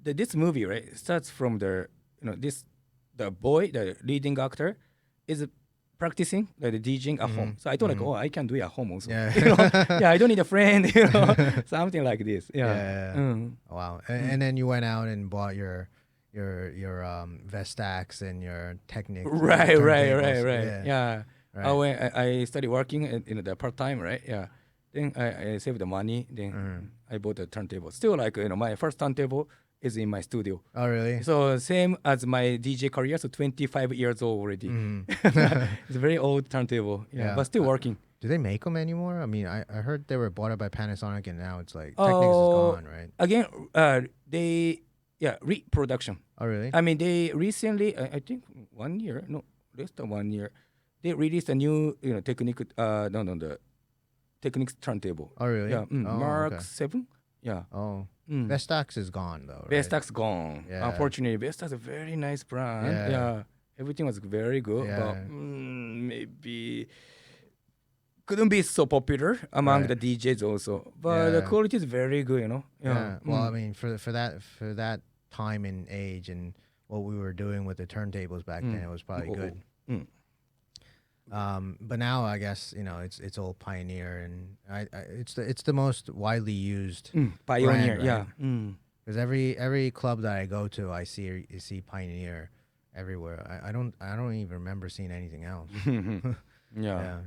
B: this movie, right, starts from the leading actor is practicing like the DJing at home. So I thought like, oh, I can do it at home also.
C: Yeah.
B: I don't need a friend, something like this. Yeah.
C: Wow. And then you went out and bought your Vestax and your Technic.
B: Right.
C: turntables.
B: Yeah.
C: Right.
B: I started working in the part time, right? Yeah. Then I saved the money. Then I bought a turntable. Still like my first turntable is in my studio.
C: Oh really?
B: So same as my DJ career. So 25 years old already. It's a very old turntable. Yeah. But still working.
C: Do they make them anymore? I mean, I heard they were bought up by Panasonic, and now it's like Technics is gone, right?
B: Again, they reproduction.
C: Oh really?
B: I mean, they recently, I think 1 year, no, less than 1 year, they released a new, Technic, the Technics turntable.
C: Oh really?
B: Yeah, Mark
C: okay.
B: 7. Yeah.
C: Oh, Vestax is gone though. Right?
B: Vestax gone.
C: Yeah.
B: Unfortunately, Vestax is a very nice brand.
C: Yeah.
B: Everything was very good,
C: Yeah.
B: but maybe couldn't be so popular among the DJs also. But the quality is very good,
C: Yeah. Well, I mean, for that time and age and what we were doing with the turntables back then, it was probably good. But now I guess it's all Pioneer, and it's the most widely used
B: Pioneer.
C: brand,
B: Yeah.
C: right? Because every club that I go to, I see Pioneer everywhere. I don't even remember seeing anything else.
B: Yeah.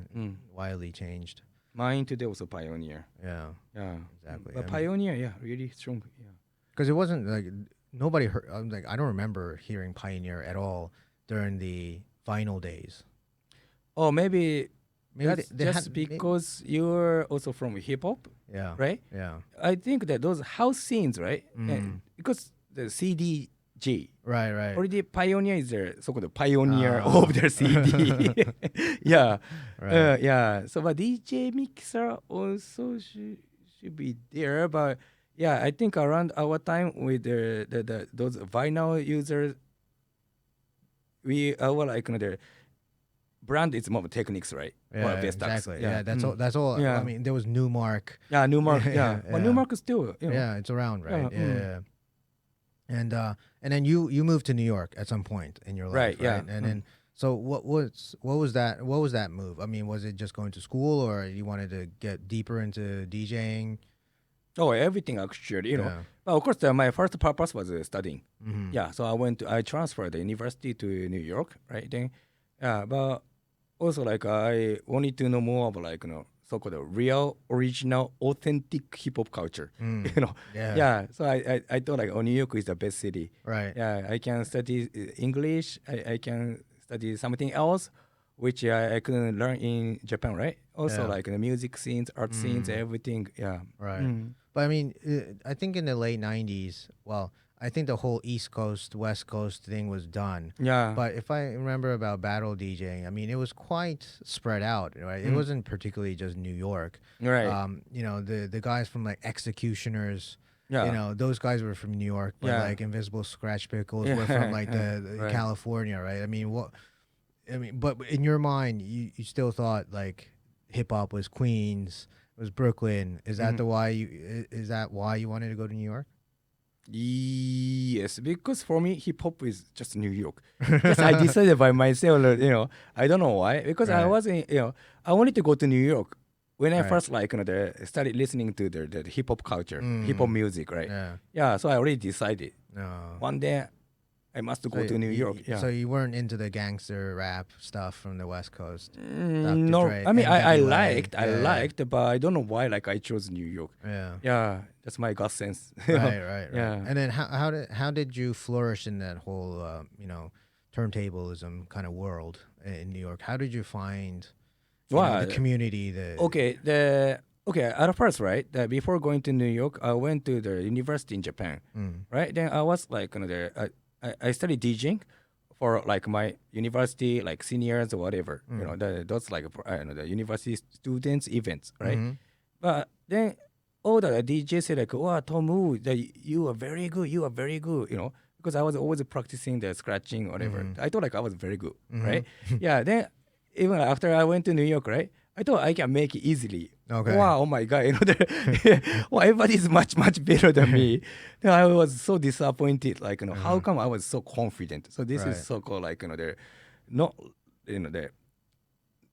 C: Widely changed.
B: Mine today was a Pioneer.
C: Yeah,
B: Yeah.
C: exactly.
B: But Pioneer, really strong. Yeah.
C: Because it wasn't like nobody heard. I don't remember hearing Pioneer at all during the vinyl days.
B: Or maybe
C: Maybe
B: That's
C: they
B: just
C: had-
B: because you're also from hip hop,
C: yeah,
B: right?
C: yeah,
B: I think that those house scenes, right? And because the CDJ
C: right.
B: already pioneer is there, so-called pioneer
C: Ah.
B: of the CD. Yeah,
C: Right.
B: yeah. So, but DJ mixer also should be there, but yeah, I think around our time with the those vinyl users, we our like the brand is more techniques, right?
C: Yeah,
B: Or Vestax.
C: exactly. Yeah, that's all. That's all.
B: Yeah.
C: I mean, there was Newmark.
B: Yeah, Newmark. Yeah,
C: Yeah,
B: well,
C: yeah.
B: Newmark is still,
C: Yeah, it's around, right?
B: Yeah,
C: Yeah. And then you moved to New York at some point in your life,
B: Right, yeah.
C: And then so what was that move? I mean, was it just going to school, or you wanted to get deeper into DJing?
B: Oh, everything actually,
C: Yeah.
B: But of course, my first purpose was studying.
C: Mhm.
B: Yeah, so I transferred the university to New York, right? Then, yeah, but also like I wanted to know more of like so-called real, original, authentic hip hop culture.
C: Yeah.
B: Yeah. So I thought like New York is the best city.
C: Right.
B: Yeah, I can study English. I can study something else, which I couldn't learn in Japan, right? Also
C: Yeah.
B: like the music scenes, art scenes, everything. Yeah.
C: Right.
B: Mm.
C: But I mean, I think in the late '90s, well, I think the whole East Coast, West Coast thing was done.
B: Yeah.
C: But if I remember about battle DJing, I mean, it was quite spread out, right? It wasn't particularly just New York.
B: Right.
C: The guys from like Executioners,
B: Yeah.
C: those guys were from New York, but
B: Yeah.
C: like Invisible Scratch Pickles
B: Yeah.
C: were from like the
B: Right.
C: California, right? I mean, but in your mind, you still thought like hip hop was Queens, was Brooklyn. Is that is that why you wanted to go to New York?
B: Yes, because for me, hip hop is just New York. Just I decided by myself, I don't know why. Because I
C: Right.
B: wasn't, I wanted to go to New York when I
C: Right.
B: first started listening to the hip hop culture, hip hop music, right?
C: Yeah.
B: Yeah, so I already decided
C: No.
B: one day I must go to New York. Yeah.
C: So you weren't into the gangster rap stuff from the West Coast.
B: No,
C: Dre,
B: I mean I
C: NWA,
B: I
C: yeah.
B: liked, but I don't know why. Like I chose New York.
C: Yeah.
B: Yeah, that's my gut sense.
C: Right.
B: Yeah.
C: And then how did you flourish in that whole turntablism kind of world in New York? How did you find
B: Well,
C: the community?
B: Okay, at first, right, before going to New York, I went to the university in Japan, right? Then I was like, I studied DJing for like my university, like seniors or whatever, those like the university students events, right? But then all the DJs said like, "Wow, toMU, you are very good, because I was always practicing the scratching or whatever. I thought like I was very good, right? Yeah. Then even after I went to New York, right, I thought I can make it easily.
C: Okay.
B: Wow, oh my God, well, everybody's much better than me. Then I was so disappointed. Like, how come I was so confident? So this
C: Right.
B: is so called like they're not they're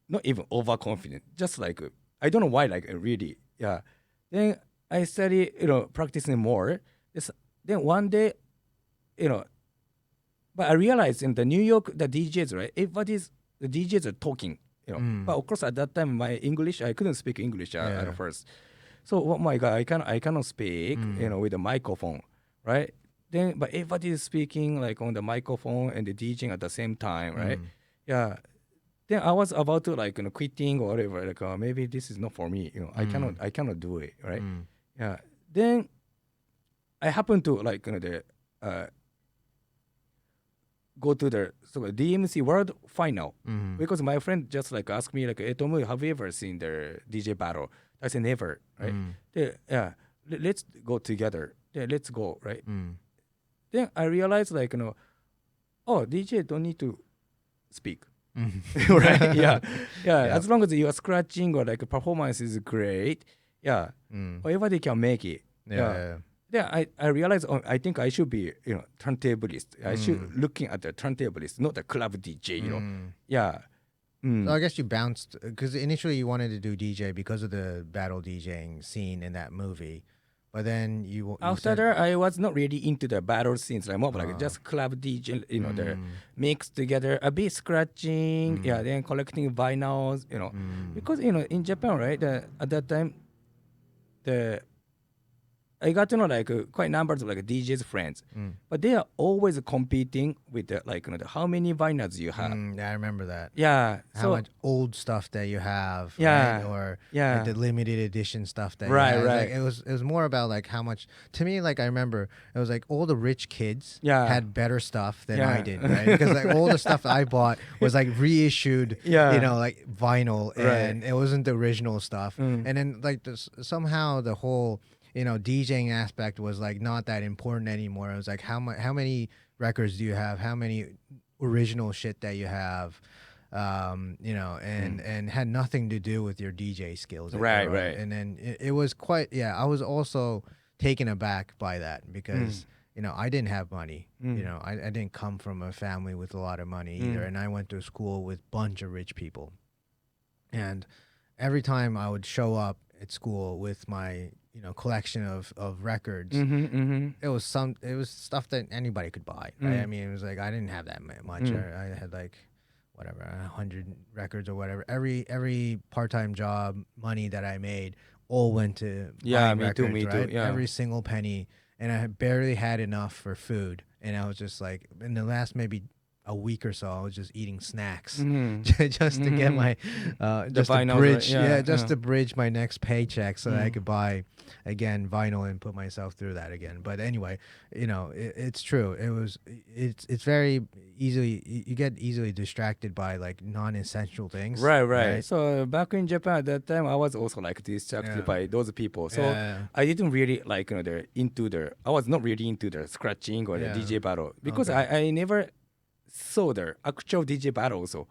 B: not even overconfident. Just like I don't know why. Like really, yeah. Then I study, practicing more. Then one day, but I realized in the New York, the DJs, right? The DJs are talking, But of course, at that time, my English, I couldn't speak English at first. So, oh my God, I cannot speak, with a microphone, right? Then, but everybody is speaking like on the microphone and the DJing at the same time, right? Yeah. Then I was about to like quitting or whatever. Like maybe this is not for me. I cannot do it, right? Yeah. Then I happened to like go to the DMC World Final because my friend just like asked me like, "Hey, toMU, have you ever seen the DJ battle?" I said never, right? Yeah, let's go together. Yeah, let's go, right? Then I realized like oh, DJ don't need to speak, right? Yeah. As long as you are scratching or like performance is great, everybody can make it. Yeah, I realized I think I should be turntablist. I should looking at the turntablist, not the club DJ. Yeah.
C: So I guess you bounced because initially you wanted to do DJ because of the battle DJing scene in that movie, but then you
B: After that, I was not really into the battle scenes. Like more like just club DJ. The mixed together a bit scratching. Yeah, then collecting vinyls. Because in Japan, right? At that time, the I got to know like quite numbers of like DJs friends, but they are always competing with the, like how many vinyls you have.
C: Yeah, I remember that.
B: Yeah,
C: How much old stuff that you have,
B: Yeah,
C: right? Or
B: yeah.
C: like the limited edition stuff that
B: Right,
C: you have.
B: right.
C: Like, it was more about like how much. To me, like I remember, it was like all the rich kids
B: Yeah.
C: had better stuff than
B: Yeah.
C: I did, right? Because like all the stuff I bought was like reissued,
B: Yeah.
C: you know, like vinyl,
B: Right.
C: and it wasn't the original stuff. And then like somehow the whole, you know, DJing aspect was like not that important anymore. It was like how many records do you have? How many original shit that you have? You know, and had nothing to do with your DJ skills.
B: Right, right.
C: And then it was quite, I was also taken aback by that because, you know, I didn't have money. You know, I didn't come from a family with a lot of money either. And I went to school with a bunch of rich people. And every time I would show up at school with my, you know, collection of records, it was stuff that anybody could buy. Right? I mean, it was like, I didn't have that much. I had like, whatever, 100 records or whatever. Every part-time job money that I made all went to buying records,
B: me
C: right?
B: too. Yeah.
C: Every single penny, and I barely had enough for food. And I was just like, in the last maybe a week or so, I was just eating snacks just to get my just to
B: vinyls,
C: bridge,
B: right?
C: just to bridge my next paycheck so that I could buy again vinyl and put myself through that again. But anyway, you know, it's true. It's very easily, you get easily distracted by like non-essential things.
B: Right. So back in Japan at that time, I was also like distracted
C: Yeah.
B: by those people. So
C: Yeah.
B: I didn't really like, you know, I was not really into the scratching or
C: Yeah.
B: the DJ battle because
C: Okay.
B: I never saw the actual DJ battle also.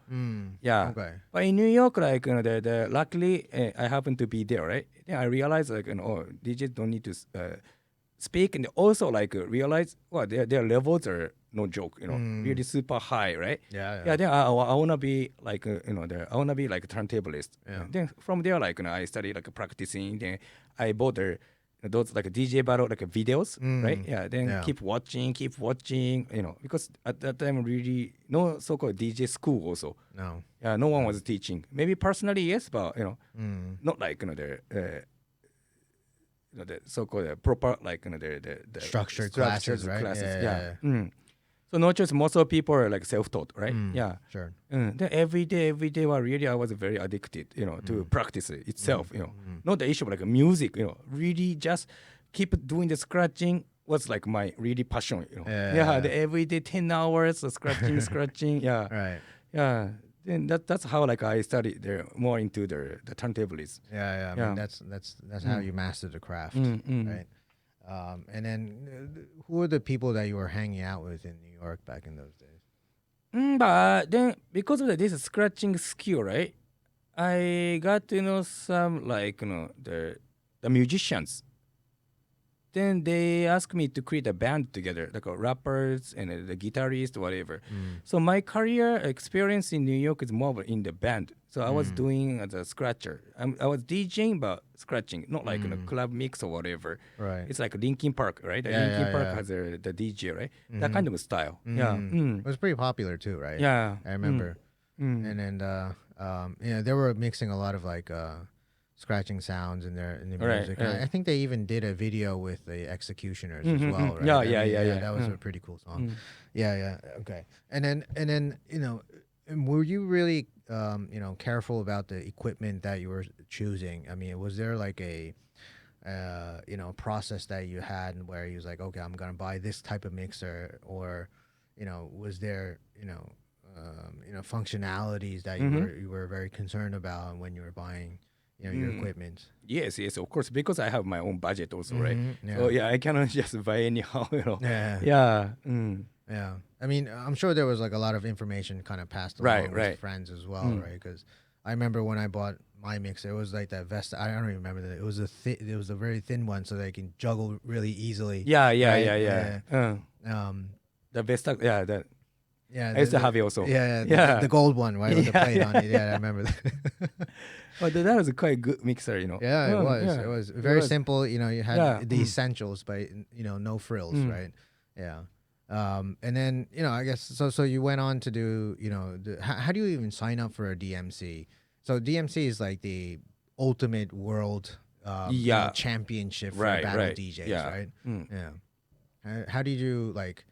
B: Yeah.
C: Okay.
B: But in New York, like, you know, luckily I happened to be there, right? Then I realized like, you know, oh, DJs don't need to speak, and also like realize, well, their levels are no joke, you know, really super high, right?
C: Yeah.
B: Then I wanna be like, you know, I wanna be like a turntablist.
C: Yeah.
B: Then from there, like, you know, I started like practicing. Then I bought those like DJ battle like videos, right? Yeah. Then keep watching, you know, because at that time really no so-called DJ school also.
C: No.
B: Yeah, no one was teaching. Maybe personally yes, but you know, not like, you know, the so-called proper like, you know, the
C: Structured classes, right?
B: Yeah. So no choice. Most of people are like self-taught, right? Yeah.
C: Sure.
B: Then every day, well, really, I was very addicted, you know, to practice it itself, you know. Not the issue of like music, you know, really just keep doing the scratching was like my really passion, you know.
C: Yeah.
B: The every day 10 hours of scratching. Yeah.
C: Right.
B: Yeah. Then that's how like I studied more into the turntablist.
C: Yeah. I mean, that's how you master the craft, right? And then who were the people that you were hanging out with in New York back in those days?
B: But then because of this scratching skill, right, I got to know some like, you know, the musicians. Then they asked me to create a band together, like rappers and the guitarist, whatever. So my career experience in New York is more in the band. So I was doing as a scratcher. I was DJing, but scratching, not like in a club mix or whatever.
C: Right.
B: It's like Linkin Park, right? Linkin Park has the DJ, right? That kind of style. Yeah.
C: It was pretty popular too, right?
B: Yeah.
C: I remember. And then you know, they were mixing a lot of like scratching sounds in the music.
B: Right.
C: I think they even did a video with the Executioners as well, right?
B: Yeah.
C: That was a pretty cool song. Yeah. Okay. And then you know, were you really you know, careful about the equipment that you were choosing? I mean, was there like a you know, process that you had where you was like, okay, I'm gonna buy this type of mixer, or you know, was there you know functionalities that you were very concerned about when you were buying, you know, your equipment?
B: Yes, of course, because I have my own budget also, right?
C: Yeah.
B: So yeah, I cannot just buy anyhow, you know.
C: Yeah.
B: Yeah.
C: Yeah. I mean, I'm sure there was like a lot of information kind of passed along
B: Right.
C: with friends as well, right? Because I remember when I bought my mixer, it was like that vest. I don't even remember that. It was a very thin one, so they can juggle really easily.
B: Yeah.
C: Um.
B: The best, yeah.
C: Yeah.
B: I used to have it also.
C: The gold one, right? With the plate on it. Yeah, I remember that.
B: But that was a quite good mixer, you know.
C: Yeah, it was.
B: Yeah.
C: It was very simple. You know, you had the
B: Mm.
C: essentials, but you know, no frills, right? Yeah. And then, you know, I guess so you went on to do, you know, how do you even sign up for a DMC? So DMC is like the ultimate world championship for
B: Right,
C: battle
B: right.
C: DJs,
B: Yeah.
C: right? Yeah. How did you like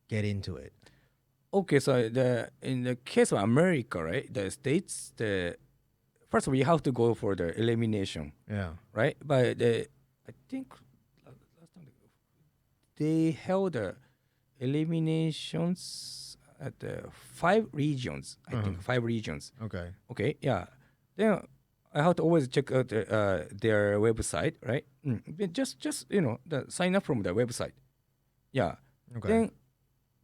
C: get into it?
B: Okay, so in the case of America, right, the states, first we have to go for the elimination,
C: Yeah.
B: right? But I think last time they held the eliminations at the 5 regions. I think 5 regions.
C: Okay.
B: Okay, yeah. Then I have to always check out their website, right? But just sign up from the website. Yeah.
C: Okay.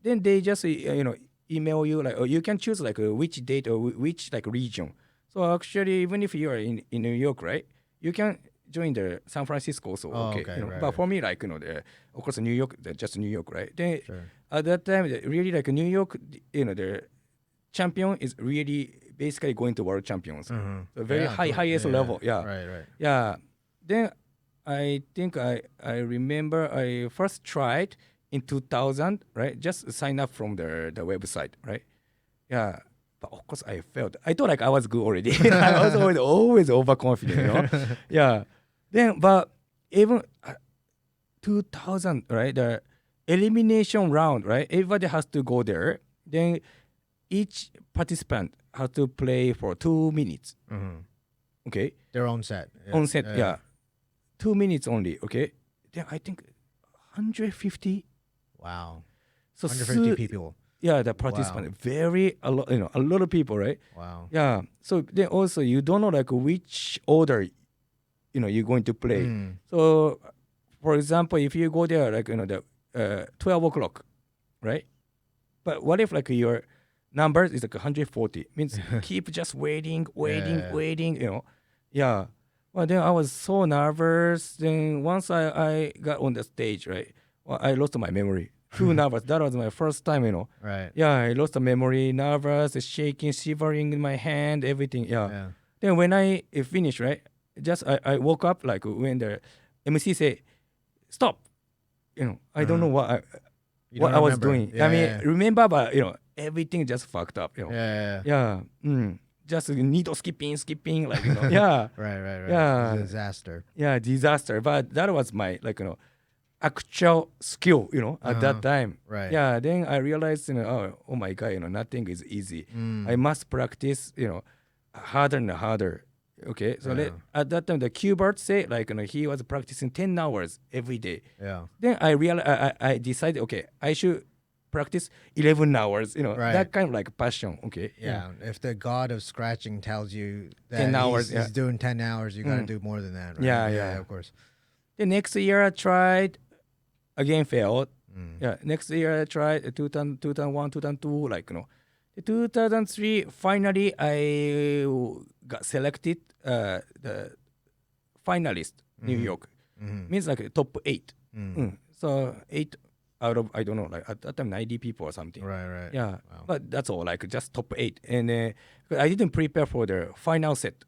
B: Then they just email you like, or you can choose like which date or which like region. So actually, even if you are in New York, right, you can join the San Francisco also.
C: Oh,
B: okay.
C: okay, right,
B: But
C: right.
B: for me, like of course New York, just New York, right? Then
C: Sure.
B: at that time, really like New York, the champion is really basically going to world champions. So very highest level. Yeah.
C: Right.
B: Yeah. Then I think I remember I first tried in 2000, right? Just sign up from the website, right? Yeah. But of course I failed. I thought like I was good already. I was always overconfident, Yeah. Then, but even 2000, right? The elimination round, right? Everybody has to go there. Then each participant has to play for 2 minutes. Okay.
C: Their own set.
B: On set, yeah. 2 minutes only, okay? Then I think 150.
C: Wow.
B: So
C: 150 people.
B: Yeah, the participant. Very, a lot of people, right?
C: Wow.
B: Yeah. So then also you don't know like which order, you're going to play. So, for example, if you go there like, the 12 o'clock, right? But what if like your number is like 140? Means keep just waiting. Yeah. Well, then I was so nervous. Then once I got on the stage, right? Well, I lost my memory. Too nervous. That was my first time,
C: Right.
B: Yeah, I lost the memory, nervous, shaking, shivering in my hand, everything. Yeah. Then when I finished, right? Just I woke up like when the MC say, "Stop." I don't know what I was doing. I mean, remember, but everything just fucked up. Yeah. Just needle skipping, like yeah.
C: Right.
B: Yeah.
C: Disaster.
B: Yeah, disaster. But that was my actual skill, at that time.
C: Right.
B: Yeah. Then I realized, oh my God, nothing is easy. I must practice, harder and harder. Okay. So at that time, the Qbert said he was practicing 10 hours every day.
C: Yeah.
B: Then I realized I decided, okay, I should practice 11 hours. That kind of like passion. Okay.
C: Yeah. If the god of scratching tells you that
B: 10 hours,
C: he's doing 10 hours, you gotta do more than that. Right?
B: Yeah.
C: Of course.
B: The next year I tried, again failed. Yeah. Next year I tried 2001, 2002, The 2003, finally I got selected the finalist, New York. Means like top 8. So 8 out of, I don't know, at that time 90 people or something.
C: Right.
B: Yeah.
C: Wow.
B: But that's all, just top 8. And I didn't prepare for the final set.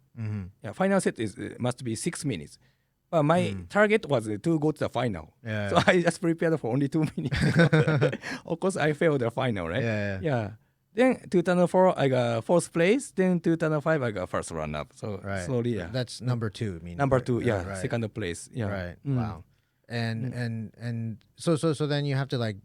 B: Yeah, final set must be 6 minutes. But my target was to go to the final.
C: Yeah.
B: So I just prepared for only 2 minutes. Of course, I failed the final, right?
C: Yeah.
B: Then 2004, I got 4th place. Then 2005, I got first run-up. So slowly, yeah.
C: That's number 2. I mean,
B: Number 2, yeah.
C: Right.
B: 2nd place, yeah.
C: Right. Wow. And so then you have to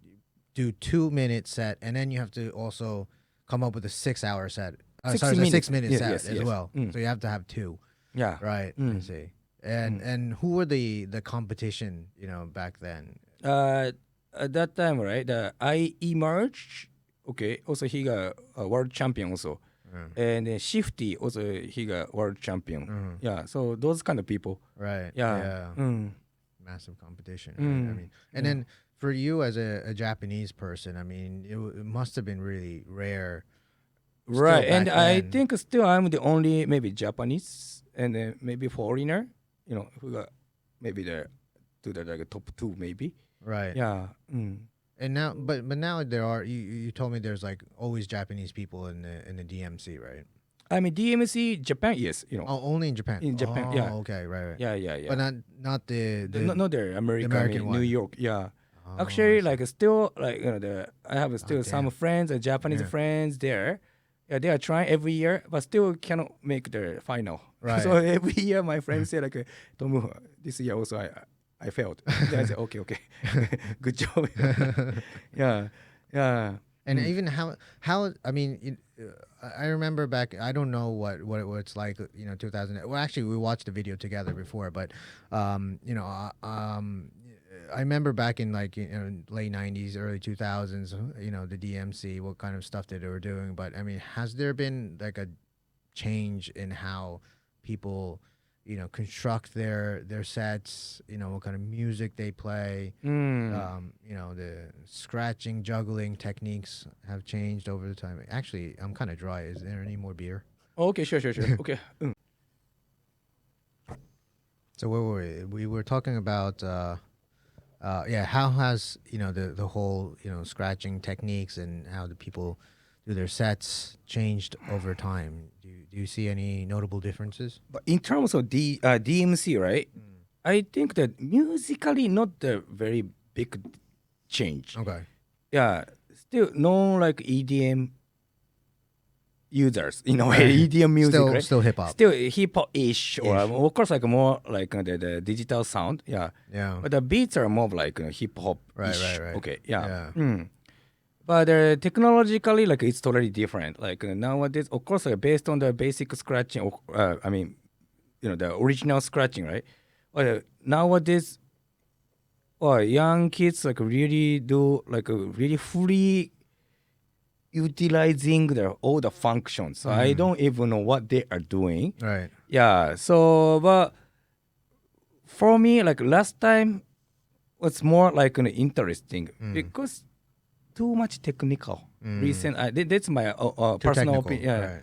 C: do 2-minute set, and then you have to also come up with a 6-hour set. 6-minute set as well. So you have to have 2.
B: Yeah.
C: Right. I see. And who were the competition, back then?
B: At that time, right, I emerged. Okay. Also, he got a world champion also. And Shifty also, he got world champion. Yeah. So those kind of people.
C: Right.
B: Yeah.
C: Massive competition. Right? I mean, and then for you as a Japanese person, I mean, it must have been really rare.
B: Right. And I think still I'm the only maybe Japanese and maybe foreigner, who got maybe to the top 2 maybe.
C: Right.
B: Yeah.
C: And now, but now there are. You told me there's always Japanese people in the DMC, right?
B: I mean DMC Japan, yes.
C: Oh, only in Japan.
B: In Japan,
C: oh,
B: yeah.
C: Okay, right.
B: Yeah.
C: But not the
B: not the American
C: one.
B: New York. Yeah.
C: Oh,
B: Actually, still I have still some friends, Japanese
C: Yeah.
B: friends there. Yeah, they are trying every year, but still cannot make the final.
C: Right.
B: So every year, my friends say like, "Tomu, this year also I failed." Then I say, "Okay, good job." Yeah, yeah.
C: And even how I mean, I remember back. I don't know what it's like. 2000. Well, actually, we watched the video together before, but I remember back in like late 90s, early 2000s. The DMC, what kind of stuff that they were doing. But I mean, has there been like a change in how people construct their sets, what kind of music they play? The scratching, juggling techniques have changed over the time. Actually, I'm kind of dry. Is there any more beer?
B: Okay, sure. Okay.
C: So where were we? We were talking about how has the whole scratching techniques and how the people do their sets changed over time? Do you see any notable differences?
B: But in terms of DMC, right? I think that musically not the very big change.
C: Okay.
B: Yeah, still no like EDM users in a way. EDM music,
C: Still,
B: right?
C: still hip hop.
B: Still hip hop ish, or of course like more like the digital sound. Yeah.
C: Yeah.
B: But the beats are more like hip hop.
C: Right.
B: Okay. Yeah.
C: Yeah.
B: But technologically, like it's totally different. Like nowadays, of course, based on the basic scratching. I mean, the original scratching, right? Nowadays, young kids like really do like really fully utilizing all the functions. So I don't even know what they are doing.
C: Right.
B: Yeah. So, but for me, like last time was more like interesting because too much technical. Recent. That's my personal opinion. Yeah.
C: Right.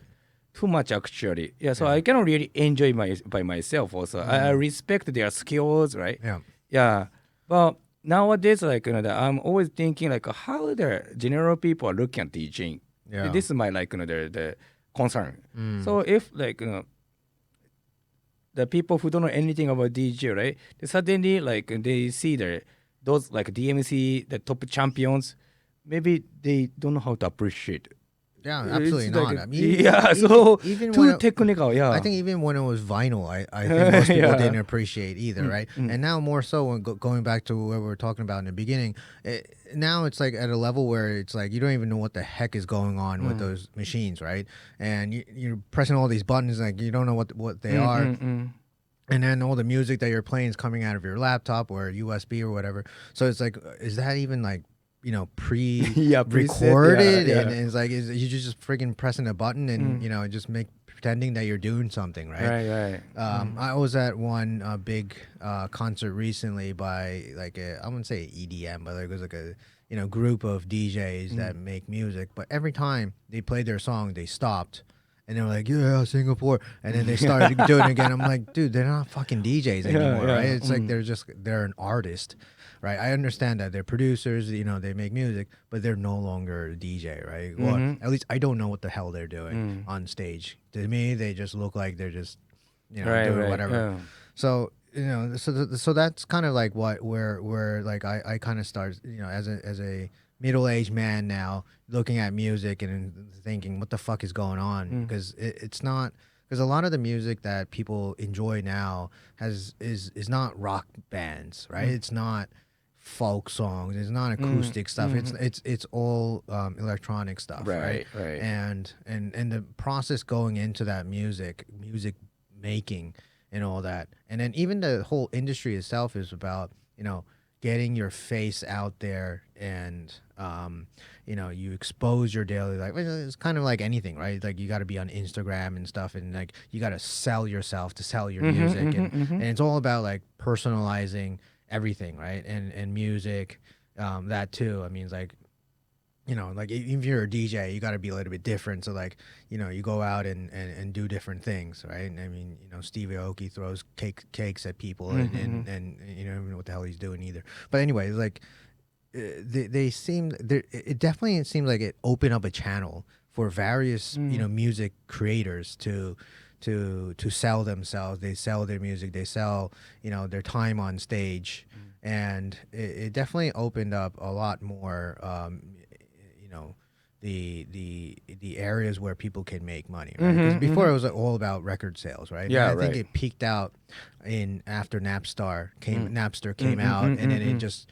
B: Too much actually. Yeah. So I cannot really enjoy by myself. Also, I respect their skills, right?
C: Yeah.
B: Yeah. But nowadays, like I'm always thinking like how the general people are looking at DJing.
C: Yeah.
B: This is my like the concern. So if like the people who don't know anything about DJ, right? They suddenly like they see those like DMC, the top champions. Maybe they don't know how to appreciate.
C: Yeah, absolutely
B: It's
C: not.
B: like
C: I mean,
B: even too technical. Yeah,
C: I think even when it was vinyl, I think most people didn't appreciate either, right? And now more so when going back to what we were talking about in the beginning, now it's like at a level where it's like you don't even know what the heck is going on with those machines, right? And you're pressing all these buttons, like you don't know what they are. And then all the music that you're playing is coming out of your laptop or USB or whatever. So it's like, is that even like pre-recorded?
B: Yeah.
C: And it's like you just freaking pressing a button and just pretending that you're doing something, right? I was at one big concert recently by like I wouldn't say EDM, but it was like a group of DJs that make music. But every time they played their song, they stopped. And they were like, yeah, Singapore. And then they started doing it again. I'm like, dude, they're not fucking DJs anymore, right? It's like they're an artist, right? I understand that they're producers, they make music, but they're no longer a DJ, right? Well, at least I don't know what the hell they're doing on stage. To me, they just look like they're just, doing whatever. So, so that's kind of like where like I kind of start, as a middle-aged man now looking at music and thinking what the fuck is going on, because it's not, because a lot of the music that people enjoy now is not rock bands, right? It's not folk songs, it's not acoustic stuff. It's all electronic stuff, right? And the process going into that music making and all that, and then even the whole industry itself is about getting your face out there, and you expose your daily life. It's kind of like anything, right? Like you got to be on Instagram and stuff, and like you got to sell yourself to sell your music, and it's all about like personalizing everything, right? And music, that too. I mean, it's like like if you're a DJ, you got to be a little bit different. So like, you go out and do different things, right? And I mean, Steve Aoki throws cakes at people, and you don't even know what the hell he's doing either. But anyway, like they seem, it definitely seems like it opened up a channel for various music creators to sell themselves. They sell their music, they sell their time on stage, and it definitely opened up a lot more the areas where people can make money, right? Because before it was like all about record sales, right?
B: Yeah,
C: And I think
B: right.
C: it peaked out after Napster came out, and then it just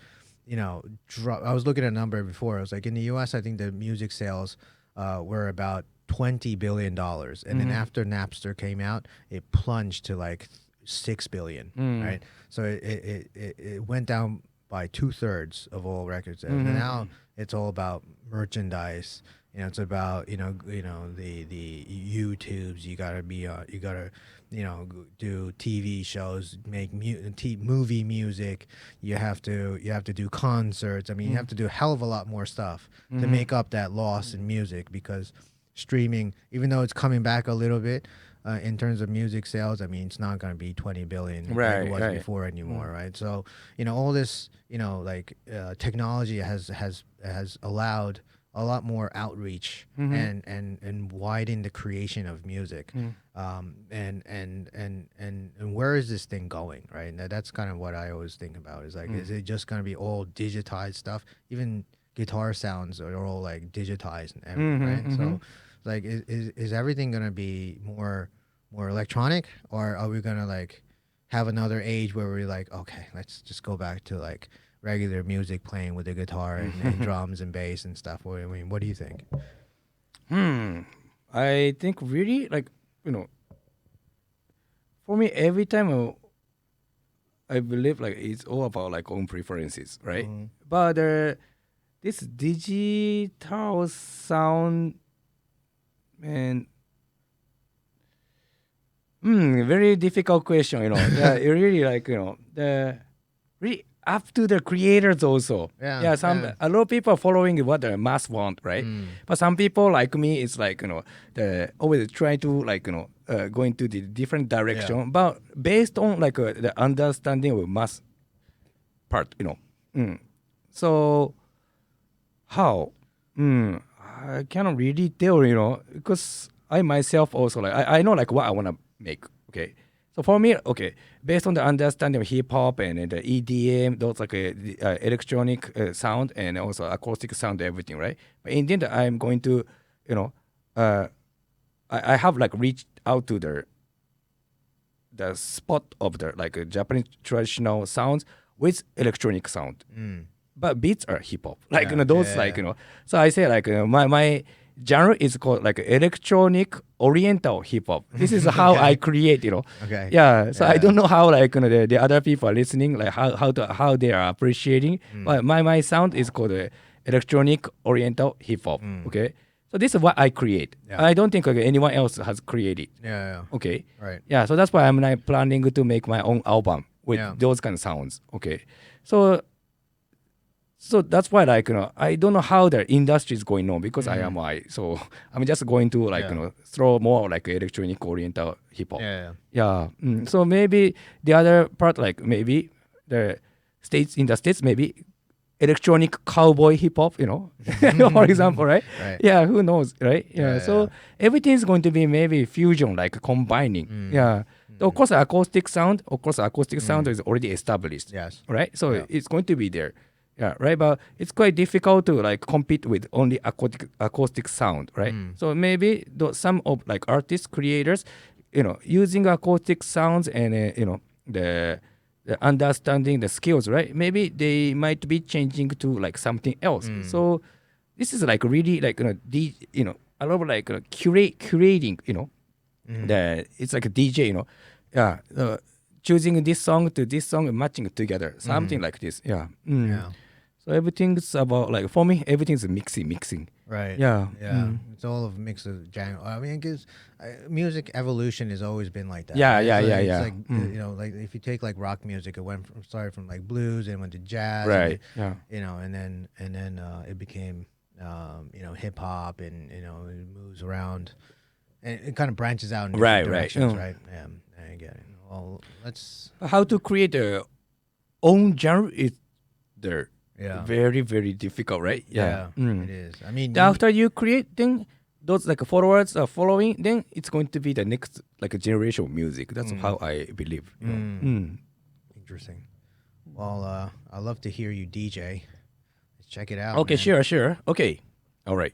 C: dropped. I was looking at a number before. I was like, in the U.S., I think the music sales were about $20 billion, and then after Napster came out, it plunged to like $6 billion, right? So it went down by 2/3 of all record sales. And now it's all about merchandise. It's about the YouTubes. You gotta do TV shows, make movie music. You have to do concerts. I mean, you have to do a hell of a lot more stuff to make up that loss in music, because streaming, even though it's coming back a little bit in terms of music sales, I mean, it's not going to be 20 billion like it was before anymore, right? So all this technology has allowed a lot more outreach and widen the creation of music. And where is this thing going, right? And that's kind of what I always think about, is like, is it just going to be all digitized stuff? Even guitar sounds are all like digitized and everything, right? So like, is everything going to be more electronic, or are we going to like have another age where we're like, okay, let's just go back to like regular music, playing with the guitar and drums and bass and stuff? I mean, what do you think?
B: I think really, like, for me, every time I believe like it's all about like own preferences, right? But this digital sound, man, very difficult question, Yeah, it really like, the really up to the creators also. A lot of people are following what the mass want, right? But some people like me, it's like, the always try to like, go into the different direction, but based on like the understanding of mass part, So how? I cannot really tell, because I myself also like I know like what I wanna make. Okay, so for me, okay, based on the understanding of hip hop and the EDM, those like electronic sound and also acoustic sound, everything, right? But in the end, I'm going to, I have like reached out to the spot of the like Japanese traditional sounds with electronic sound. But beats are hip hop, like those like So I say like my genre is called like electronic oriental hip hop. This is how I create,
C: Okay.
B: Yeah. So I don't know how like the other people are listening, like how they are appreciating. But my sound is called electronic oriental hip hop. Okay. So this is what I create. I don't think like anyone else has created. Okay.
C: Right.
B: Yeah. So that's why I'm like planning to make my own album with those kind of sounds. Okay. So that's why like I don't know how the industry is going on, because I am so I'm just going to like throw more like electronic oriental hip hop. So maybe the other part, like maybe in the states maybe electronic cowboy hip hop, for example, right? Yeah, who knows, right? So everything is going to be maybe fusion, like combining. Of course, acoustic sound is already established. Right. So it's going to be there. Right. But it's quite difficult to like compete with only acoustic sound, right? So maybe some of like artists, creators, using acoustic sounds and the understanding the skills, right? Maybe they might be changing to like something else. So this is like really like a lot of like curating, it's like a DJ, choosing this song to this song and matching together, something like this. So everything's about like, for me, everything's mixing.
C: Right.
B: Yeah.
C: It's all of a mix of genre. I mean, because music evolution has always been like that.
B: It's
C: like like if you take like rock music, it started from like blues and went to jazz.
B: Right.
C: And then it became hip hop, and it moves around, and it kind of branches out in different directions. Right. Yeah. I get it. Well,
B: how to create their own genre is there. Very, very difficult, right?
C: It is. I mean,
B: after you create, then those like followers are following, then it's going to be the next like a generation of music. That's how I believe.
C: Interesting. Well, I'd love to hear you DJ. Let's check it out.
B: Okay,
C: man.
B: sure. Okay, all right.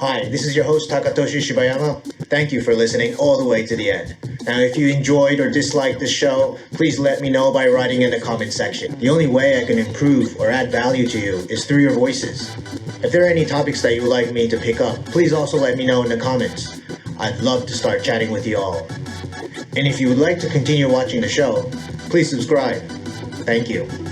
A: Hi, this is your host Takatoshi Shibayama. Thank you for listening all the way to the end. Now, if you enjoyed or disliked the show, please let me know by writing in the comment section. The only way I can improve or add value to you is through your voices. If there are any topics that you would like me to pick up, please also let me know in the comments. I'd love to start chatting with you all. And if you would like to continue watching the show, please subscribe. Thank you.